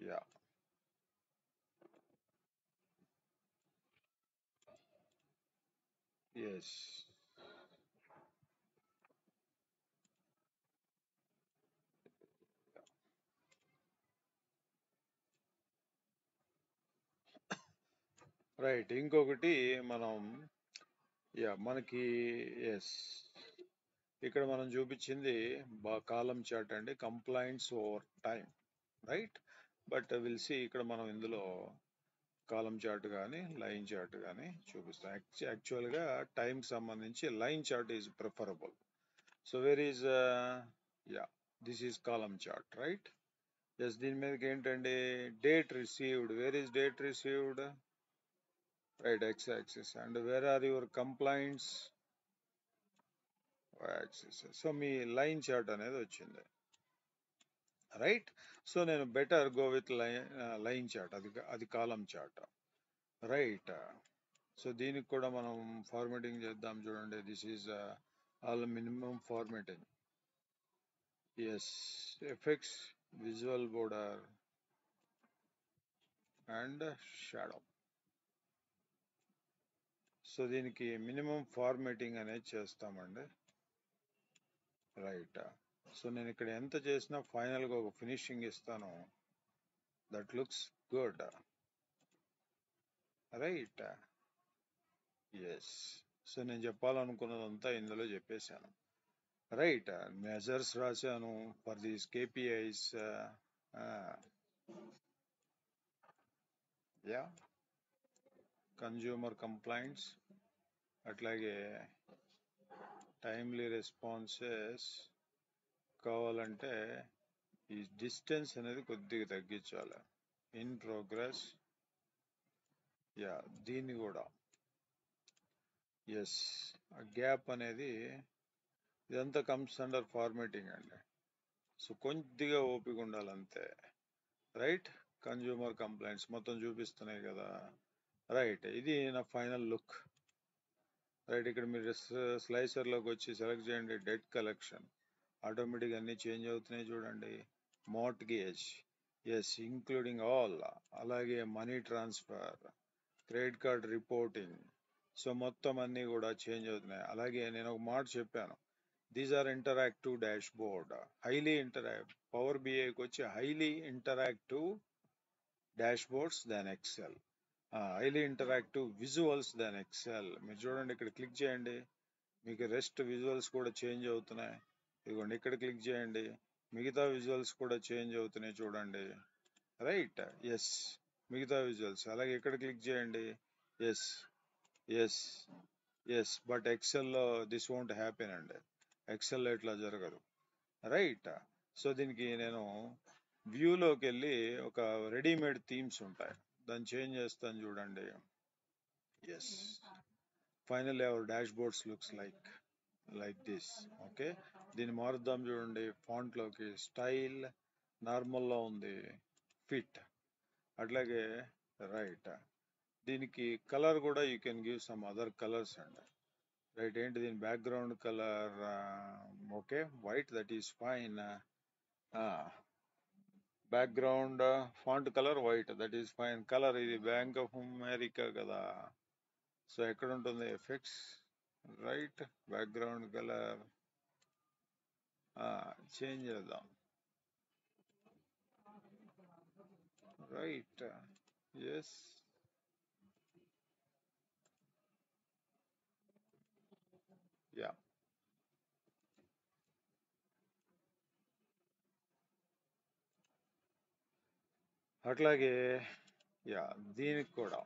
Yeah, yes, right. ఇంకొకటి మనం, యా, మనకి, ఎస్, ఇక్కడ మనం చూపించింది కాలం చార్ట్ అండి, complaints over time, right. But will see ఇక్కడ మనం ఇందులో కాలం చార్ట్ కానీ లైన్ చార్ట్ కానీ చూపిస్తాం. యాక్చువల్గా టైంకి సంబంధించి line chart is preferable. So where is, yeah, this is column chart, right. Yes, దీని మీదకి ఏంటండి? Date received. Where is date received? Right, X axis. And where are your complaints? Axis. So మీ line chart అనేది వచ్చింది, right. So నేను better go with line chart, అది కాలం chart, right. So దీనికి కూడా మనం ఫార్మాటింగ్ చేద్దాం చూడండి. This is all minimum formatting. Yes, effects, visual border and shadow. So దీనికి మినిమం ఫార్మాటింగ్ అనేది చేస్తామండి, రైట్. సో నేను ఇక్కడ ఎంత చేసినా ఫైనల్గా ఒక ఫినిషింగ్ ఇస్తాను. That looks good, right. Yes. So నేను చెప్పాలనుకున్నదంతా ఇందులో చెప్పేశాను, రైట్. మెజర్స్ రాశాను for these KPIs. Yeah, consumer complaints, అట్లాగే టైమ్లీ రెస్పాన్సెస్. కావాలంటే ఈ డిస్టెన్స్ అనేది కొద్దిగా తగ్గించాలి. ఇన్ ప్రోగ్రెస్, యా, దీన్ని కూడా. ఎస్, గ్యాప్ అనేది ఇదంతా కమ్స్ అండర్ ఫార్మాటింగ్ అండి. సో కొద్దిగా ఓపిక ఉండాలంతే, రైట్. కన్జ్యూమర్ కంప్లైంట్స్ మొత్తం చూపిస్తున్నాయి కదా. రైట్, ఇది నా ఫైనల్ లుక్. రైట్, ఇక్కడ మీరు స్లైసర్లోకి వచ్చి సెలెక్ట్ చేయండి డెట్ కలెక్షన్. ఆటోమేటిక్గా అన్నీ చేంజ్ అవుతున్నాయి చూడండి. మార్ట్గేజ్, ఎస్ ఇంక్లూడింగ్ ఆల్, అలాగే money transfer, credit card reporting. So మొత్తం అన్నీ కూడా చేంజ్ అవుతున్నాయి. అలాగే నేను ఒక మాట చెప్పాను, these are interactive dashboard, highly power బిఐకి వచ్చి highly interactive dashboards than Excel, highly interactive visuals than Excel. మీరు చూడండి, ఇక్కడ క్లిక్ చేయండి, మీకు రెస్ట్ విజువల్స్ కూడా చేంజ్ అవుతున్నాయి. ఇదిగోండి, ఇక్కడ క్లిక్ చేయండి, మిగతా విజువల్స్ కూడా చేంజ్ అవుతున్నాయి చూడండి. రైట్, ఎస్ మిగతా విజువల్స్. అలాగే ఇక్కడ క్లిక్ చేయండి, ఎస్ ఎస్ ఎస్. బట్ ఎక్సెల్లో దిస్ వోంట్ హ్యాపెన్ అండి, ఎక్సెల్లో ఇట్లా జరగదు. రైట్, సో దీనికి నేను వ్యూలోకి వెళ్ళి ఒక రెడీమేడ్ థీమ్స్ ఉంటాయి, దాన్ని చేంజ్ చేస్తాను చూడండి. Yes, finally our dashboards looks like this. Okay, దీన్ని మారుద్దాం చూడండి. ఫాంట్లోకి స్టైల్ నార్మల్లో ఉంది, ఫిట్. అట్లాగే రైట్, దీనికి కలర్ కూడా you can give some other colours అండి. రైట్, ఏంటి దీని background colour? Okay, white, that is fine. Background font colour white, that is fine. Colour ఇది బ్యాంక్ ఆఫ్ అమెరికా కదా, సో ఎక్కడ ఉంటుంది effects. Right, background colour change చేద్దాం. Right, yes, yeah. అట్లాగే yeah, దీనికి కూడా.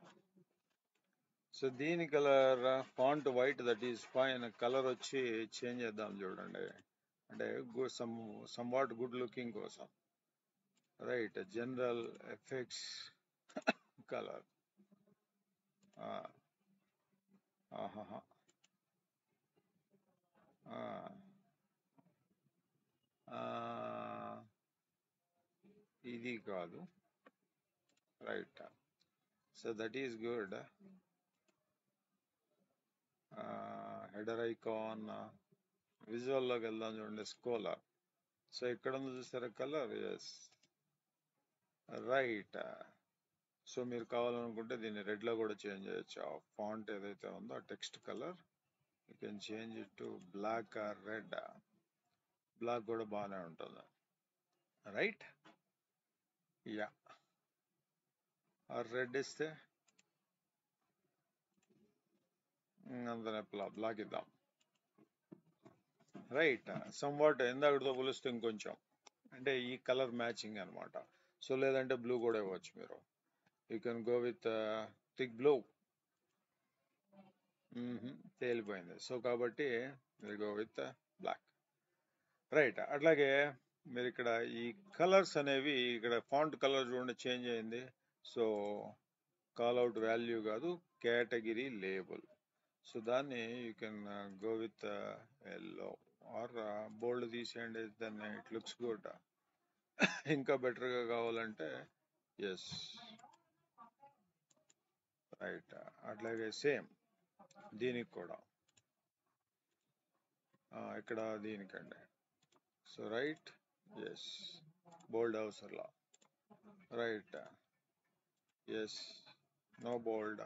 సో దీని colour font white, that is fine. Colour వచ్చి చేంజ్ చేద్దాం చూడండి, అంటే సమ్ వాట్ గుడ్ లుకింగ్ కోసం. Right, general effects colour. ఇది కాదు. Right, so that is good. Header icon, విజువల్లోకి వెళ్దాం చూడండి, స్కోలర్. సో ఇక్కడ ఉంది చూసారా కలర్, ఎస్ రైట్. సో మీరు కావాలనుకుంటే దీన్ని రెడ్లో కూడా చేంజ్ చేయొచ్చు. ఆ ఫాంట్ ఏదైతే ఉందో ఆ text colour you can change it to black or red. Black కూడా బాగానే ఉంటుంది. Right, yeah. రెడ్ ఇస్తే అంత బ్లాక్ ఇద్దాం. రైట్, సమ్ వాట్ ఎందాకటితో పోలిస్తే ఇంకొంచెం, అంటే ఈ కలర్ మ్యాచింగ్ అనమాట. సో లేదంటే బ్లూ కూడా ఇవ్వచ్చు మీరు. You can go with thick blue. తేలిపోయింది. సో కాబట్టి మీరు గో విత్ బ్లాక్. రైట్, అట్లాగే మీరు ఇక్కడ ఈ కలర్స్ అనేవి, ఇక్కడ ఫాంట్ కలర్ చూడండి చేంజ్ అయింది. సో కాల్ అవుట్ వాల్యూ కాదు, కేటగిరీ లేబుల్. సో దాన్ని you can go with yellow or bold తీసేయండి, దాన్ని ఇట్ లుక్స్ గుడ్. ఇంకా బెటర్గా కావాలంటే ఎస్ రైట్. అట్లాగే సేమ్ దీనికి కూడా ఇక్కడ దీనికండి. సో రైట్, ఎస్ బోల్డ్ అవసరంలా. Right, yes no bold.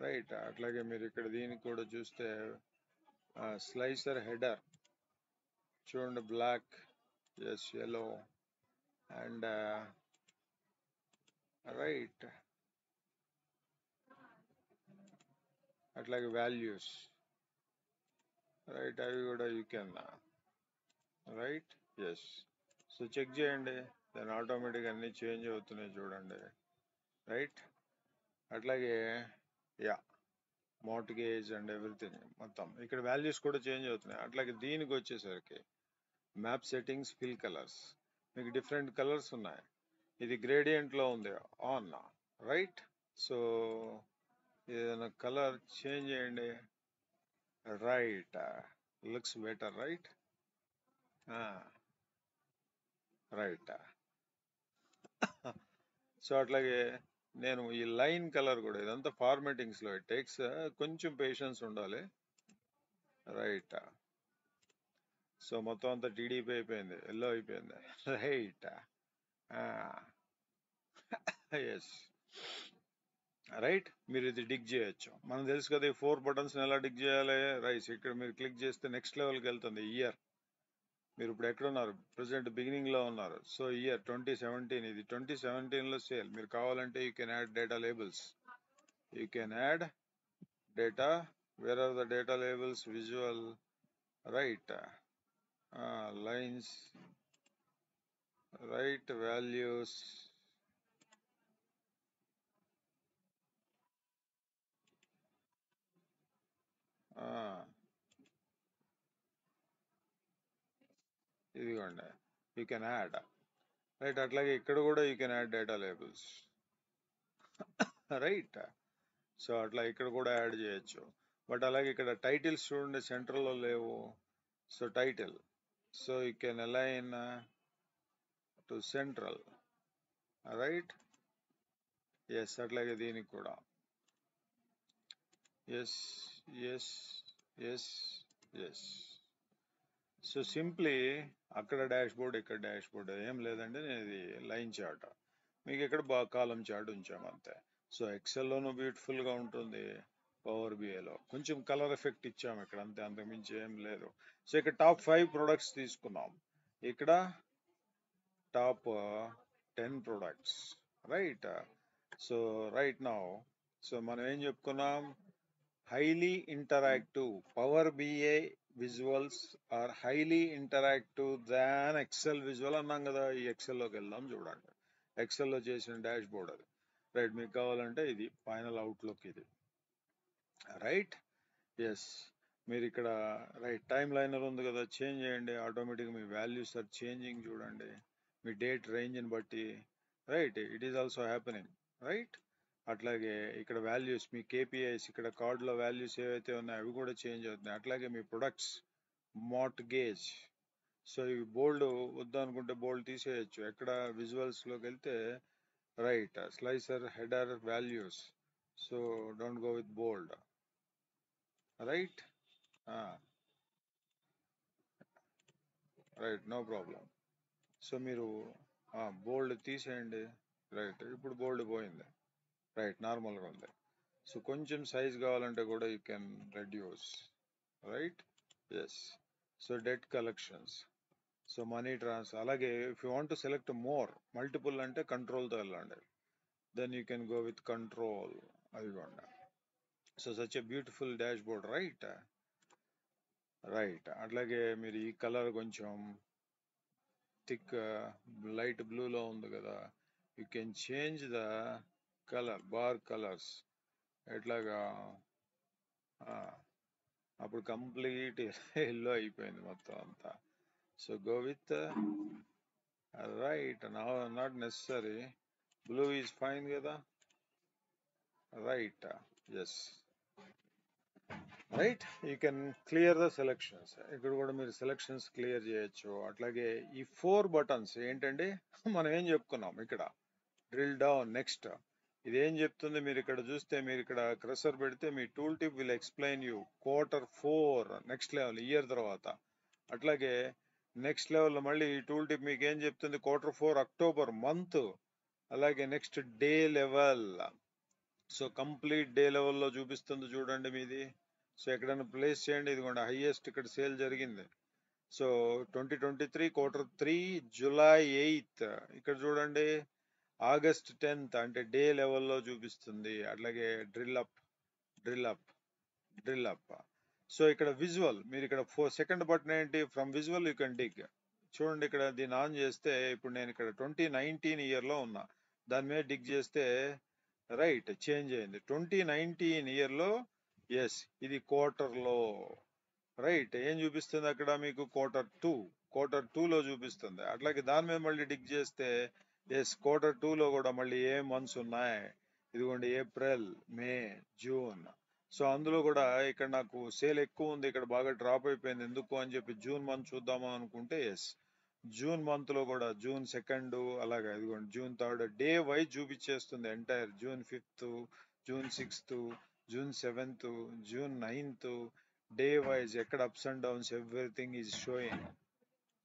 Right, అట్లాగే మీరు ఇక్కడ దీనికి కూడా చూస్తే స్లైసర్ హెడర్ చూడండి, black, yes yellow and right. అట్లాగే వాల్యూస్ రైట్, అవి కూడా you can right, yes. So check చేయండి, దాని ఆటోమేటిక్గా అన్నీ చేంజ్ అవుతున్నాయి చూడండి. రైట్, అట్లాగే యా మార్ట్గేజ్ అండ్ ఎవ్రీథింగ్ మొత్తం ఇక్కడ వాల్యూస్ కూడా చేంజ్ అవుతున్నాయి. అట్లాగే దీనికి వచ్చేసరికి మ్యాప్ సెట్టింగ్స్, ఫిల్ కలర్స్, మీకు డిఫరెంట్ కలర్స్ ఉన్నాయి. ఇది గ్రేడియంట్లో ఉంది ఆన్. రైట్, సో ఏదైనా కలర్ చేంజ్ చేయండి. Right, looks better. Right, right. So అట్లాగే నేను ఈ లైన్ కలర్ కూడా ఇదంతా ఫార్మాటింగ్స్లో ఇట్ టేక్స్ కొంచెం పేషెన్స్ ఉండాలి. రైట్. సో మొత్తం అంతా టీడీపీ అయిపోయింది, ఎల్లో అయిపోయింది. రైట్. ఎస్. రైట్. మీరు ఇది డిగ్ చేయొచ్చు. మనం తెలుసు కదా ఈ 4 బటన్స్ ఎలా డిగ్ చేయాలి. రైట్. ఇక్కడ మీరు క్లిక్ చేస్తే నెక్స్ట్ లెవెల్కి వెళ్తుంది. ఇయర్ మీరు ఇప్పుడు ఎక్కడున్నారు, ప్రెసెంట్ బిగినింగ్ లో ఉన్నారు. సో ఇయర్ 2017, ఇది 2017 లో సేల్. మీరు కావాలంటే you can add data labels. You can add data. Where are the data labels? Visual. Right. Lines. Right. Values. ఇదిగోండి, యూ కెన్ యాడ్. రైట్. అట్లాగే ఇక్కడ కూడా you can add data labels. Right. So అట్లా ఇక్కడ కూడా యాడ్ చేయొచ్చు. But అలాగే ఇక్కడ టైటిల్స్ చూడండి సెంటర్లో లేవు. So title, so you can align to central. Right. Yes. అట్లాగే దీనికి కూడా yes yes yes yes. So simply అక్కడ డాష్ బోర్డ్, ఇక్కడ డాష్ బోర్డ్ ఏం లేదండి. నేను ఇది లైన్ చార్ట్, మీకు ఇక్కడ కాలం చార్ట్ ఉంచాము అంతే. సో ఎక్సెల్లోనూ బ్యూటిఫుల్గా ఉంటుంది, పవర్ బిఐలో కొంచెం కలర్ ఎఫెక్ట్ ఇచ్చాము ఇక్కడ అంతే, అంతకుమించి ఏం లేదు. సో ఇక్కడ టాప్ 5 ప్రొడక్ట్స్ తీసుకున్నాం, ఇక్కడ top 10 products. Right. So right now, so మనం ఏం చెప్పుకున్నాం? Highly interactive. Power BI visuals are highly interactive than Excel visual అన్నాం కదా. ఈ ఎక్సెల్లోకి వెళ్దాం చూడండి. ఎక్సెల్లో చేసిన డాష్ బోర్డ్ అది. రైట్. మీకు కావాలంటే ఇది ఫైనల్ అవుట్లుక్ ఇది. రైట్. ఎస్. మీరు ఇక్కడ రైట్ టైం లైనర్ ఉంది కదా, చేంజ్ చేయండి. ఆటోమేటిక్గా మీ వాల్యూస్ ఆర్ చేంజింగ్ చూడండి, మీ డేట్ రేంజ్ని బట్టి. Right. It is also happening. Right. అట్లాగే ఇక్కడ వాల్యూస్, మీ కేపీఐస్, ఇక్కడ కార్డులో వాల్యూస్ ఏవైతే ఉన్నాయో అవి కూడా చేంజ్ అవుతున్నాయి. అట్లాగే మీ ప్రొడక్ట్స్, మార్ట్గేజ్. సో ఇవి బోల్డ్ వద్దనుకుంటే బోల్డ్ తీసేయచ్చు. ఎక్కడ విజువల్స్లోకి వెళ్తే right slicer, header, values. So don't go with bold. Right. Right. No problem. So మీరు బోల్డ్ తీసేయండి. రైట్. ఇప్పుడు బోల్డ్ పోయింది. రైట్. నార్మల్గా ఉంది. సో కొంచెం సైజ్ కావాలంటే కూడా you can reduce. Right. Yes. So debt collections, so money transfer. అలాగే if you want to select more, multiple అంటే కంట్రోల్తో వెళ్ళండి. Then you can go with control. అదిగోండి. So such a beautiful dashboard. Right. Right. అట్లాగే మీరు ఈ colour కొంచెం thick light బ్లూలో ఉంది కదా, you can change the colour, bar colours. ఎట్లాగా అప్పుడు కంప్లీట్ ఎల్లో అయిపోయింది మొత్తం అంతా. So go with right. Not necessary, blue is fine కదా. Right. Yes. Right. You can clear the selections. ఇక్కడ కూడా మీరు సెలెక్షన్స్ క్లియర్ చేయొచ్చు. అట్లాగే ఈ 4 బటన్స్ ఏంటండి, మనం ఏం చెప్పుకున్నాం ఇక్కడ, డ్రిల్ డౌన్. నెక్స్ట్ ఇదేం చెప్తుంది, మీరు ఇక్కడ చూస్తే, మీరు ఇక్కడ క్రసర్ పెడితే మీ tooltip will explain you Q4 next level, year తర్వాత. అట్లాగే నెక్స్ట్ లెవెల్లో మళ్ళీ ఈ టూల్ టిప్ మీకు ఏం చెప్తుంది, Q4 అక్టోబర్ మంత్. అలాగే next day level. So complete day లెవెల్లో చూపిస్తుంది చూడండి మీది. సో ఎక్కడైనా ప్లేస్ చేయండి. ఇదిగోండి హైయెస్ట్ ఇక్కడ సేల్ జరిగింది. So 2023 Q3 July 8. ఇక్కడ చూడండి ఆగస్ట్ 10th అంటే డే లెవెల్లో చూపిస్తుంది. అట్లాగే drill up, drill up, drill up. So ఇక్కడ విజువల్, మీరు ఇక్కడ సెకండ్ బటన్ ఏంటి, ఫ్రమ్ విజువల్ యూ కెన్ డిగ్. చూడండి ఇక్కడ దీన్ని ఆన్ చేస్తే, ఇప్పుడు నేను ఇక్కడ 2019 ఇయర్లో ఉన్నా, దాని మీద డిగ్ చేస్తే రైట్ చేంజ్ అయింది. 2019 ఇయర్లో. ఎస్. ఇది క్వార్టర్లో. రైట్. ఏం చూపిస్తుంది అక్కడ మీకు, Q2లో చూపిస్తుంది. అట్లాగే దాని మీద మళ్ళీ డిగ్ చేస్తే ఎస్ Q2లో కూడా మళ్ళీ ఏ మంత్స్ ఉన్నాయి, ఇదిగోండి ఏప్రిల్, మే, జూన్. సో అందులో కూడా ఇక్కడ నాకు సేల్ ఎక్కువ ఉంది, ఇక్కడ బాగా డ్రాప్ అయిపోయింది ఎందుకు అని చెప్పి జూన్ మంత్ చూద్దామా అనుకుంటే ఎస్ జూన్ మంత్ లో కూడా జూన్ 2 అలాగే ఇదిగోండి జూన్ 3 డే వైజ్ చూపించేస్తుంది entire June 5th, June 6th, June 7th, June 9th day wise ఎక్కడ ups and downs everything is showing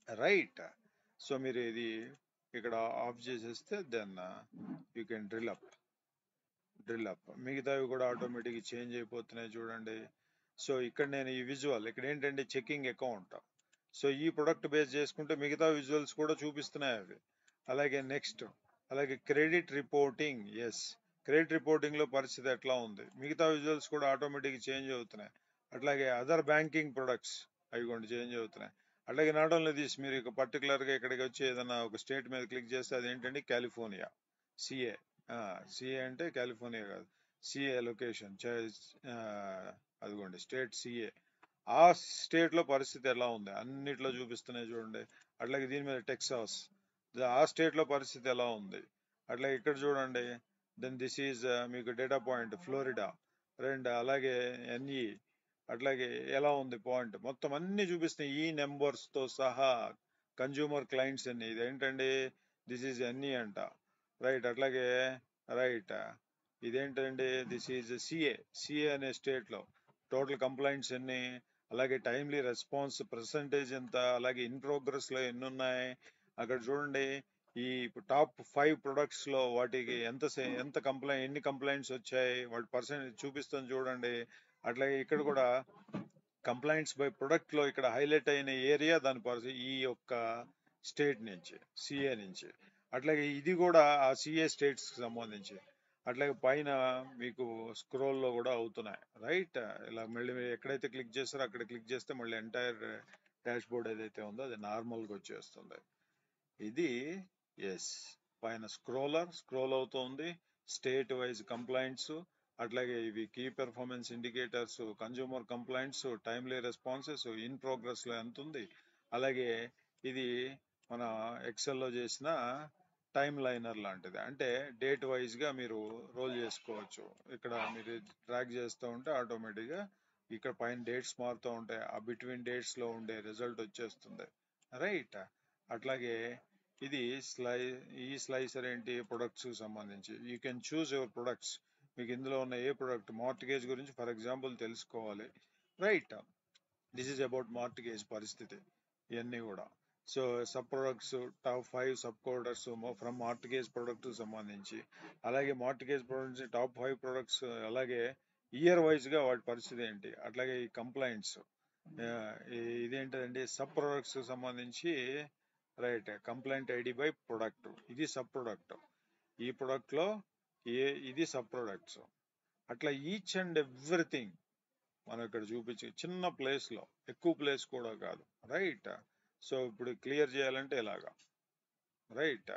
right. So మీరు ఇది ఇక్కడ ఆఫ్ చేసేస్తే then you can drill up మిగతావి కూడా ఆటోమేటిక్ చేంజ్ అయిపోతున్నాయి చూడండి. సో ఇక్కడ నేను ఈ విజువల్ ఇక్కడ ఏంటంటే చెకింగ్ అకౌంట్. సో ఈ ప్రొడక్ట్ బేస్ చేసుకుంటే మిగతా విజువల్స్ కూడా చూపిస్తున్నాయి అవి. అలాగే నెక్స్ట్ అలాగే credit reporting. Yes, credit reporting లో పరిస్థితి ఎట్లా ఉంది, మిగతా విజువల్స్ కూడా ఆటోమేటిక్ చేంజ్ అవుతున్నాయి. అట్లాగే అదర్ బ్యాంకింగ్ ప్రొడక్ట్స్ అవి కూడా చేంజ్ అవుతున్నాయి. అట్లాగే నాట్ ఓన్లీ దిస్, మీరు ఇక పర్టికులర్ గా ఇక్కడికి వచ్చి ఏదైనా ఒక స్టేట్ మీద క్లిక్ చేస్తే అది ఏంటంటే కాలిఫోర్నియా సిఏ. సిఏ అంటే కాలిఫోర్నియా కాదు, సిఏ లొకేషన్ అదిగోండి స్టేట్ సిఏ. ఆ స్టేట్ లో పరిస్థితి ఎలా ఉంది అన్నిట్లో చూపిస్తున్నాయి చూడండి. అట్లాగే దీని మీద టెక్సాస్, ఆ స్టేట్ లో పరిస్థితి ఎలా ఉంది. అట్లాగే ఇక్కడ చూడండి, దెన్ దిస్ ఈజ్ మీకు డేటా పాయింట్ ఫ్లోరిడా రెండు, అలాగే ఎన్ఈ అట్లాగే ఎలా ఉంది పాయింట్ మొత్తం అన్ని చూపిస్తున్నాయి ఈ నెంబర్స్ తో సహా. కన్జ్యూమర్ క్లయింట్స్ అన్ని ఇదేంటండి, దిస్ ఈజ్ ఎన్ఈ అంట రైట్. అట్లాగే రైట్ ఇదేంటండి, దిస్ ఈజ్ సిఏ అనే స్టేట్ లో టోటల్ కంప్లైంట్స్ ఎన్ని, అలాగే టైమ్లీ రెస్పాన్స్ పర్సంటేజ్ ఎంత, అలాగే ఇన్ ప్రోగ్రెస్ లో ఎన్ని ఉన్నాయి. అక్కడ చూడండి ఈ టాప్ 5 ప్రొడక్ట్స్ లో వాటికి ఎంత ఎన్ని కంప్లైంట్స్ వచ్చాయి వాటి పర్సెంటేజ్ చూపిస్తుంది చూడండి. అట్లాగే ఇక్కడ కూడా కంప్లైంట్స్ బై ప్రొడక్ట్ లో ఇక్కడ హైలైట్ అయిన ఏరియా దాని ఈ యొక్క స్టేట్ నుంచి సిఏ నుంచి. అట్లాగే ఇది కూడా ఆ సిఏ స్టేట్స్ కి సంబంధించి. అట్లాగే పైన మీకు స్క్రోల్ లో కూడా అవుతున్నాయి రైట్. ఇలా మళ్ళీ మీరు ఎక్కడైతే క్లిక్ చేస్తారో అక్కడ క్లిక్ చేస్తే మళ్ళీ ఎంటైర్ డాష్ బోర్డ్ ఏదైతే ఉందో అది నార్మల్ గా వచ్చేస్తుంది. ఇది ఎస్ పైన స్క్రోల్ అవుతుంది, స్టేట్ వైజ్ కంప్లైంట్స్, అట్లాగే ఇవి key performance indicators, consumer complaints, timely responses, in progress లో ఎంత ఉంది. అలాగే ఇది మన ఎక్సెల్ లో చేసిన టైమ్ లైనర్ లాంటిది, అంటే డేట్ వైజ్ గా మీరు రోల్ చేసుకోవచ్చు. ఇక్కడ మీరు ట్రాక్ చేస్తూ ఉంటే ఆటోమేటిక్ గా ఇక్కడ పైన డేట్స్ మారుతూ ఉంటాయి, ఆ బిట్వీన్ డేట్స్ లో ఉండే రిజల్ట్ వచ్చేస్తుంది రైట్. అట్లాగే ఇది ఈ స్లైసర్ ఏంటి, ప్రొడక్ట్స్ కి సంబంధించి you can choose your products. మీకు ఇందులో ఉన్న ఏ ప్రొడక్ట్ మార్టిగేజ్ గురించి ఫర్ ఎగ్జాంపుల్ తెలుసుకోవాలి right. This is about mortgage పరిస్థితి ఇవన్నీ కూడా. So sub products top 5 sub coders from mortgage product సంబంధించి, అలాగే మార్టిగేజ్ ప్రొడక్ట్స్ టాప్ 5 ప్రొడక్ట్స్, అలాగే ఇయర్ వైజ్ గా వాటి పరిస్థితి ఏంటి. అట్లాగే ఈ కంప్లైంట్స్ ఇదేంటంటే సబ్ ప్రొడక్ట్స్ సంబంధించి right. Complaint ID by product, ఇది సబ్ ప్రొడక్ట్, ఈ ప్రొడక్ట్ లో ఇది సబ్ ప్రొడక్ట్స్. అట్లా ఈచ్ అండ్ ఎవ్రీథింగ్ మనం ఇక్కడ చూపించి చిన్న ప్లేస్ లో, ఎక్కువ ప్లేస్ కూడా కాదు రైట్. సో ఇప్పుడు క్లియర్ చేయాలంటే ఇలాగా రైట్.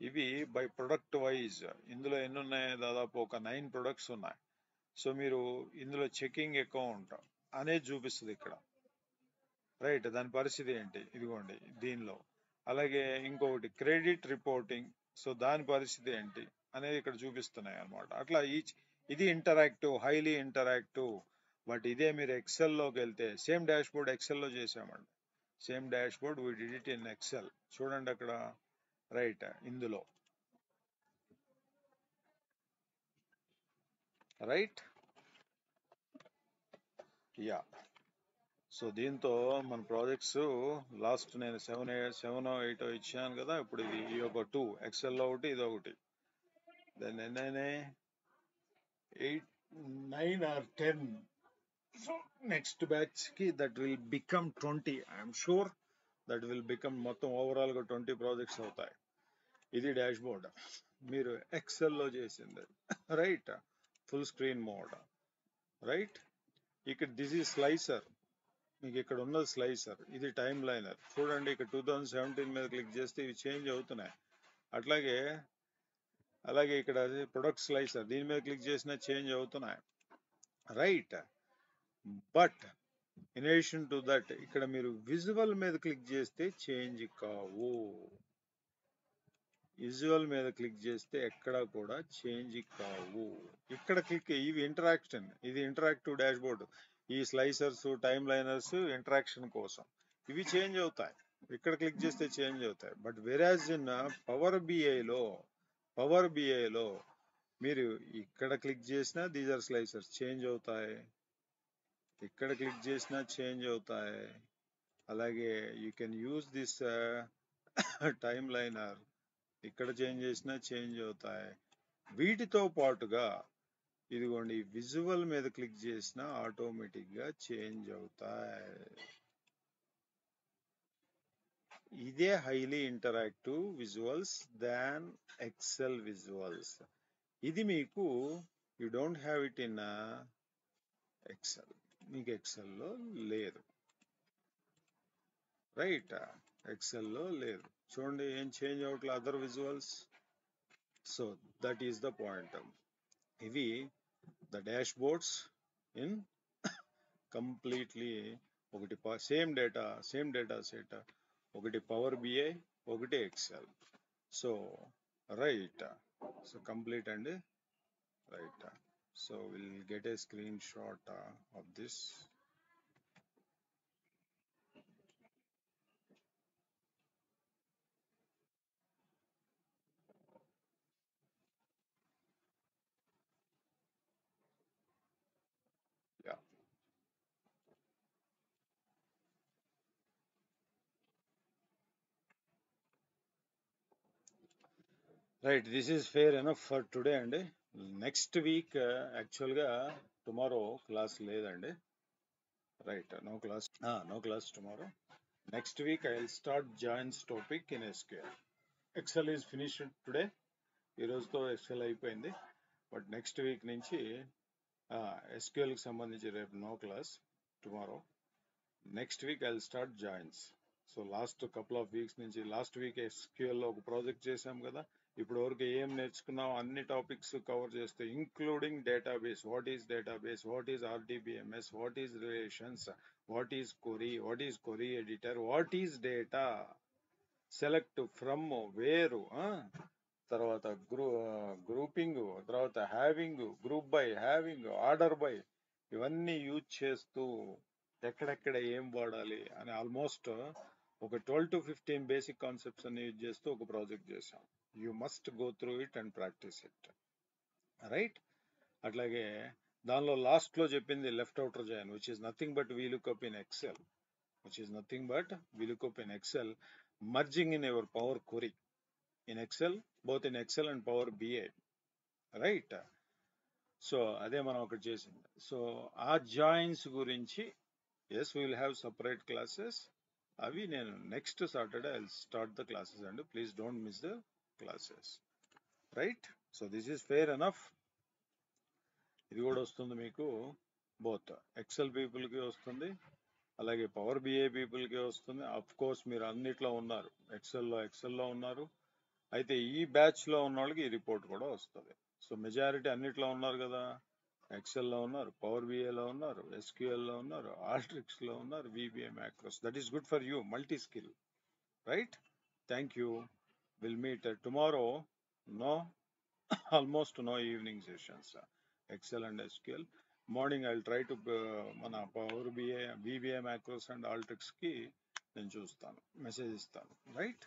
ఇవి బై ప్రొడక్ట్ వైజ్ ఇందులో ఎన్ని ఉన్నాయి, దాదాపు ఒక 9 ప్రొడక్ట్స్ ఉన్నాయి. సో మీరు ఇందులో చెకింగ్ అకౌంట్ అనేది చూపిస్తుంది ఇక్కడ రైట్, దాని పరిస్థితి ఏంటి ఇదిగోండి దీనిలో. అలాగే ఇంకొకటి క్రెడిట్ రిపోర్టింగ్, సో దాని పరిస్థితి ఏంటి అనేది ఇక్కడ చూపిస్తున్నాయి అనమాట. అట్లా ఇది ఇంటరాక్టివ్, హైలీ ఇంటరాక్టివ్. బట్ ఇదే మీరు ఎక్సెల్ లోకి వెళ్తే సేమ్ డాష్ బోర్డ్ ఎక్సెల్ లో చేసామండి, same dashboard we did it in Excel. చూడండి అక్కడ రైట్ ఇందులో రైట్ యా. సో దీంతో మన ప్రాజెక్ట్స్ లాస్ట్ నేను 7 8 ఇచ్చాను కదా, ఇప్పుడు ఇది ఈ ఒక 2 ఎక్సెల్ లో ఒకటి, ఇది ఒకటి, దెన్ ఎన్నైనా 8 9 or 10. సో నెక్స్ట్ బ్యాచ్ కి that will become 20. I'm sure that will become మొత్తం ఓవరాల్ గా 20 ప్రాజెక్ట్స్ అవుతాయి. ఇది డాష్ బోర్డ్ మీరు ఎక్సెల్ లో చేసింది right, full screen mode right. ఇక్కడ దిస్ ఈజ్ స్లైసర్, మీకు ఇక్కడ ఉన్నది స్లైసర్, ఇది టైమ్ లైనర్. చూడండి ఇక్కడ 2017 మీద క్లిక్ చేస్తే ఇవి చేంజ్ అవుతున్నాయి. అలాగే ఇక్కడ ప్రొడక్ట్ స్లైసర్, దీని మీద క్లిక్ చేసినా చేంజ్ అవుతున్నాయి right. But in addition to that ఇక్కడ మీరు విజువల్ మీద క్లిక్ చేస్తే చేంజ్ కావు. విజువల్ మీద క్లిక్ చేస్తే ఎక్కడ కూడా చేంజ్ కావు. ఇక్కడ క్లిక్, ఇవి ఇంటరాక్షన్, ఇది ఇంటరాక్టివ్ డాష్ బోర్డ్. ఈ స్లైసర్స్ టైమ్ లైనర్స్ ఇంటరాక్షన్ కోసం ఇవి చేంజ్ అవుతాయి ఇక్కడ క్లిక్ చేస్తే చేంజ్ అవుతాయి. బట్ వెరాజ్ ఇన్ పవర్ బిఐలో మీరు ఇక్కడ క్లిక్ చేసినా దీస్ ఆర్ స్లైసర్స్ చేంజ్ అవుతాయి, ఇక్కడ క్లిక్ చేసినా చేంజ్ అవుతాయి. అలాగే you can use this time liner, ఇక్కడ చేంజ్ చేసినా చేంజ్ అవుతాయి. వీటితో పాటుగా ఇదిగోండి విజువల్ మీద క్లిక్ చేసినా ఆటోమేటిక్ గా చేంజ్ అవుతాయి. ఇదే highly interactive visuals than Excel visuals. ఇది మీకు you don't have it in Excel, మీకు ఎక్సెల్లో లేదు, రైట్? ఎక్సెల్లో లేదు. చూడండి ఏం చేంజ్ అవట్లేదు other visuals. So that is the point. ఇవి the dashboards in completely ఒకటి సేమ్ డేటా సెట్, ఒకటి పవర్ బిఐ, ఒకటి Excel. So right, so complete అండి, right. So will get a screenshot of this. Yeah. Right, this is fair enough for today అండి. Next week యాక్చువల్గా tomorrow class లేదండి, రైట్? No class tomorrow. Next week I will start joins topic in SQL. Excel is finished today, ఈ రోజుతో XL అయిపోయింది. But next week నుంచి ఎస్క్యూఎల్కి సంబంధించి రేపు no class, tomorrow. Next week I will start joins. So last couple of weeks నుంచి, last week ఎస్క్యూఎల్లో ఒక ప్రాజెక్ట్ చేశాం కదా, ఇప్పుడు వరకు ఏం నేర్చుకున్నాం అన్ని టాపిక్స్ కవర్ చేస్తే including database, what is database, what is RDBMS, what is relations, what is query editor, what is data, select from, where, తర్వాత గ్రూపింగ్, తర్వాత having, group by, having, order by, ఇవన్నీ యూజ్ చేస్తూ ఎక్కడెక్కడ ఏం వాడాలి అని almost ఒక 12 to 15 బేసిక్ కాన్సెప్ట్స్ అన్ని యూజ్ చేస్తూ ఒక ప్రాజెక్ట్ చేసాం. You must go through it and practice it, right? అట్లాగే దానిలో లాస్ట్ లో చెప్పింది left outer join, which is nothing but VLOOKUP in Excel, merging in your Power Query in Excel, both in Excel and Power BI, right? So అదే మనం ఒకటి చేసింది. So ఆ joins గురించి yes we will have separate classes. అవి నేను next Saturday I will start the classes అండి, please don't miss the classes, right? So this is fair enough. ఇది కూడా వస్తుంది మీకు, బోత్ ఎక్సెల్ పీపుల్కి వస్తుంది, అలాగే పవర్ బిఐ పీపుల్కి వస్తుంది. అఫ్ కోర్స్ మీరు అన్నిట్లో ఉన్నారు, ఎక్సెల్లో ఉన్నారు, అయితే ఈ బ్యాచ్ లో ఉన్న వాళ్ళకి ఈ రిపోర్ట్ కూడా వస్తుంది. సో మెజారిటీ అన్నిట్లో ఉన్నారు కదా, ఎక్సెల్లో ఉన్నారు, పవర్ బిఐలో ఉన్నారు, ఎస్క్యూఎల్లో ఉన్నారు, ఆల్ట్రిక్స్ లో ఉన్నారు, VBA macros. That is good for you, multi skill, right? Thank you. Will meet tomorrow. No, almost no evening sessions, Excel and SQL. Morning I will try to మన power BI, VBA macros and Alteryx కి నేను చూస్తాను, message ఇస్తాను, right?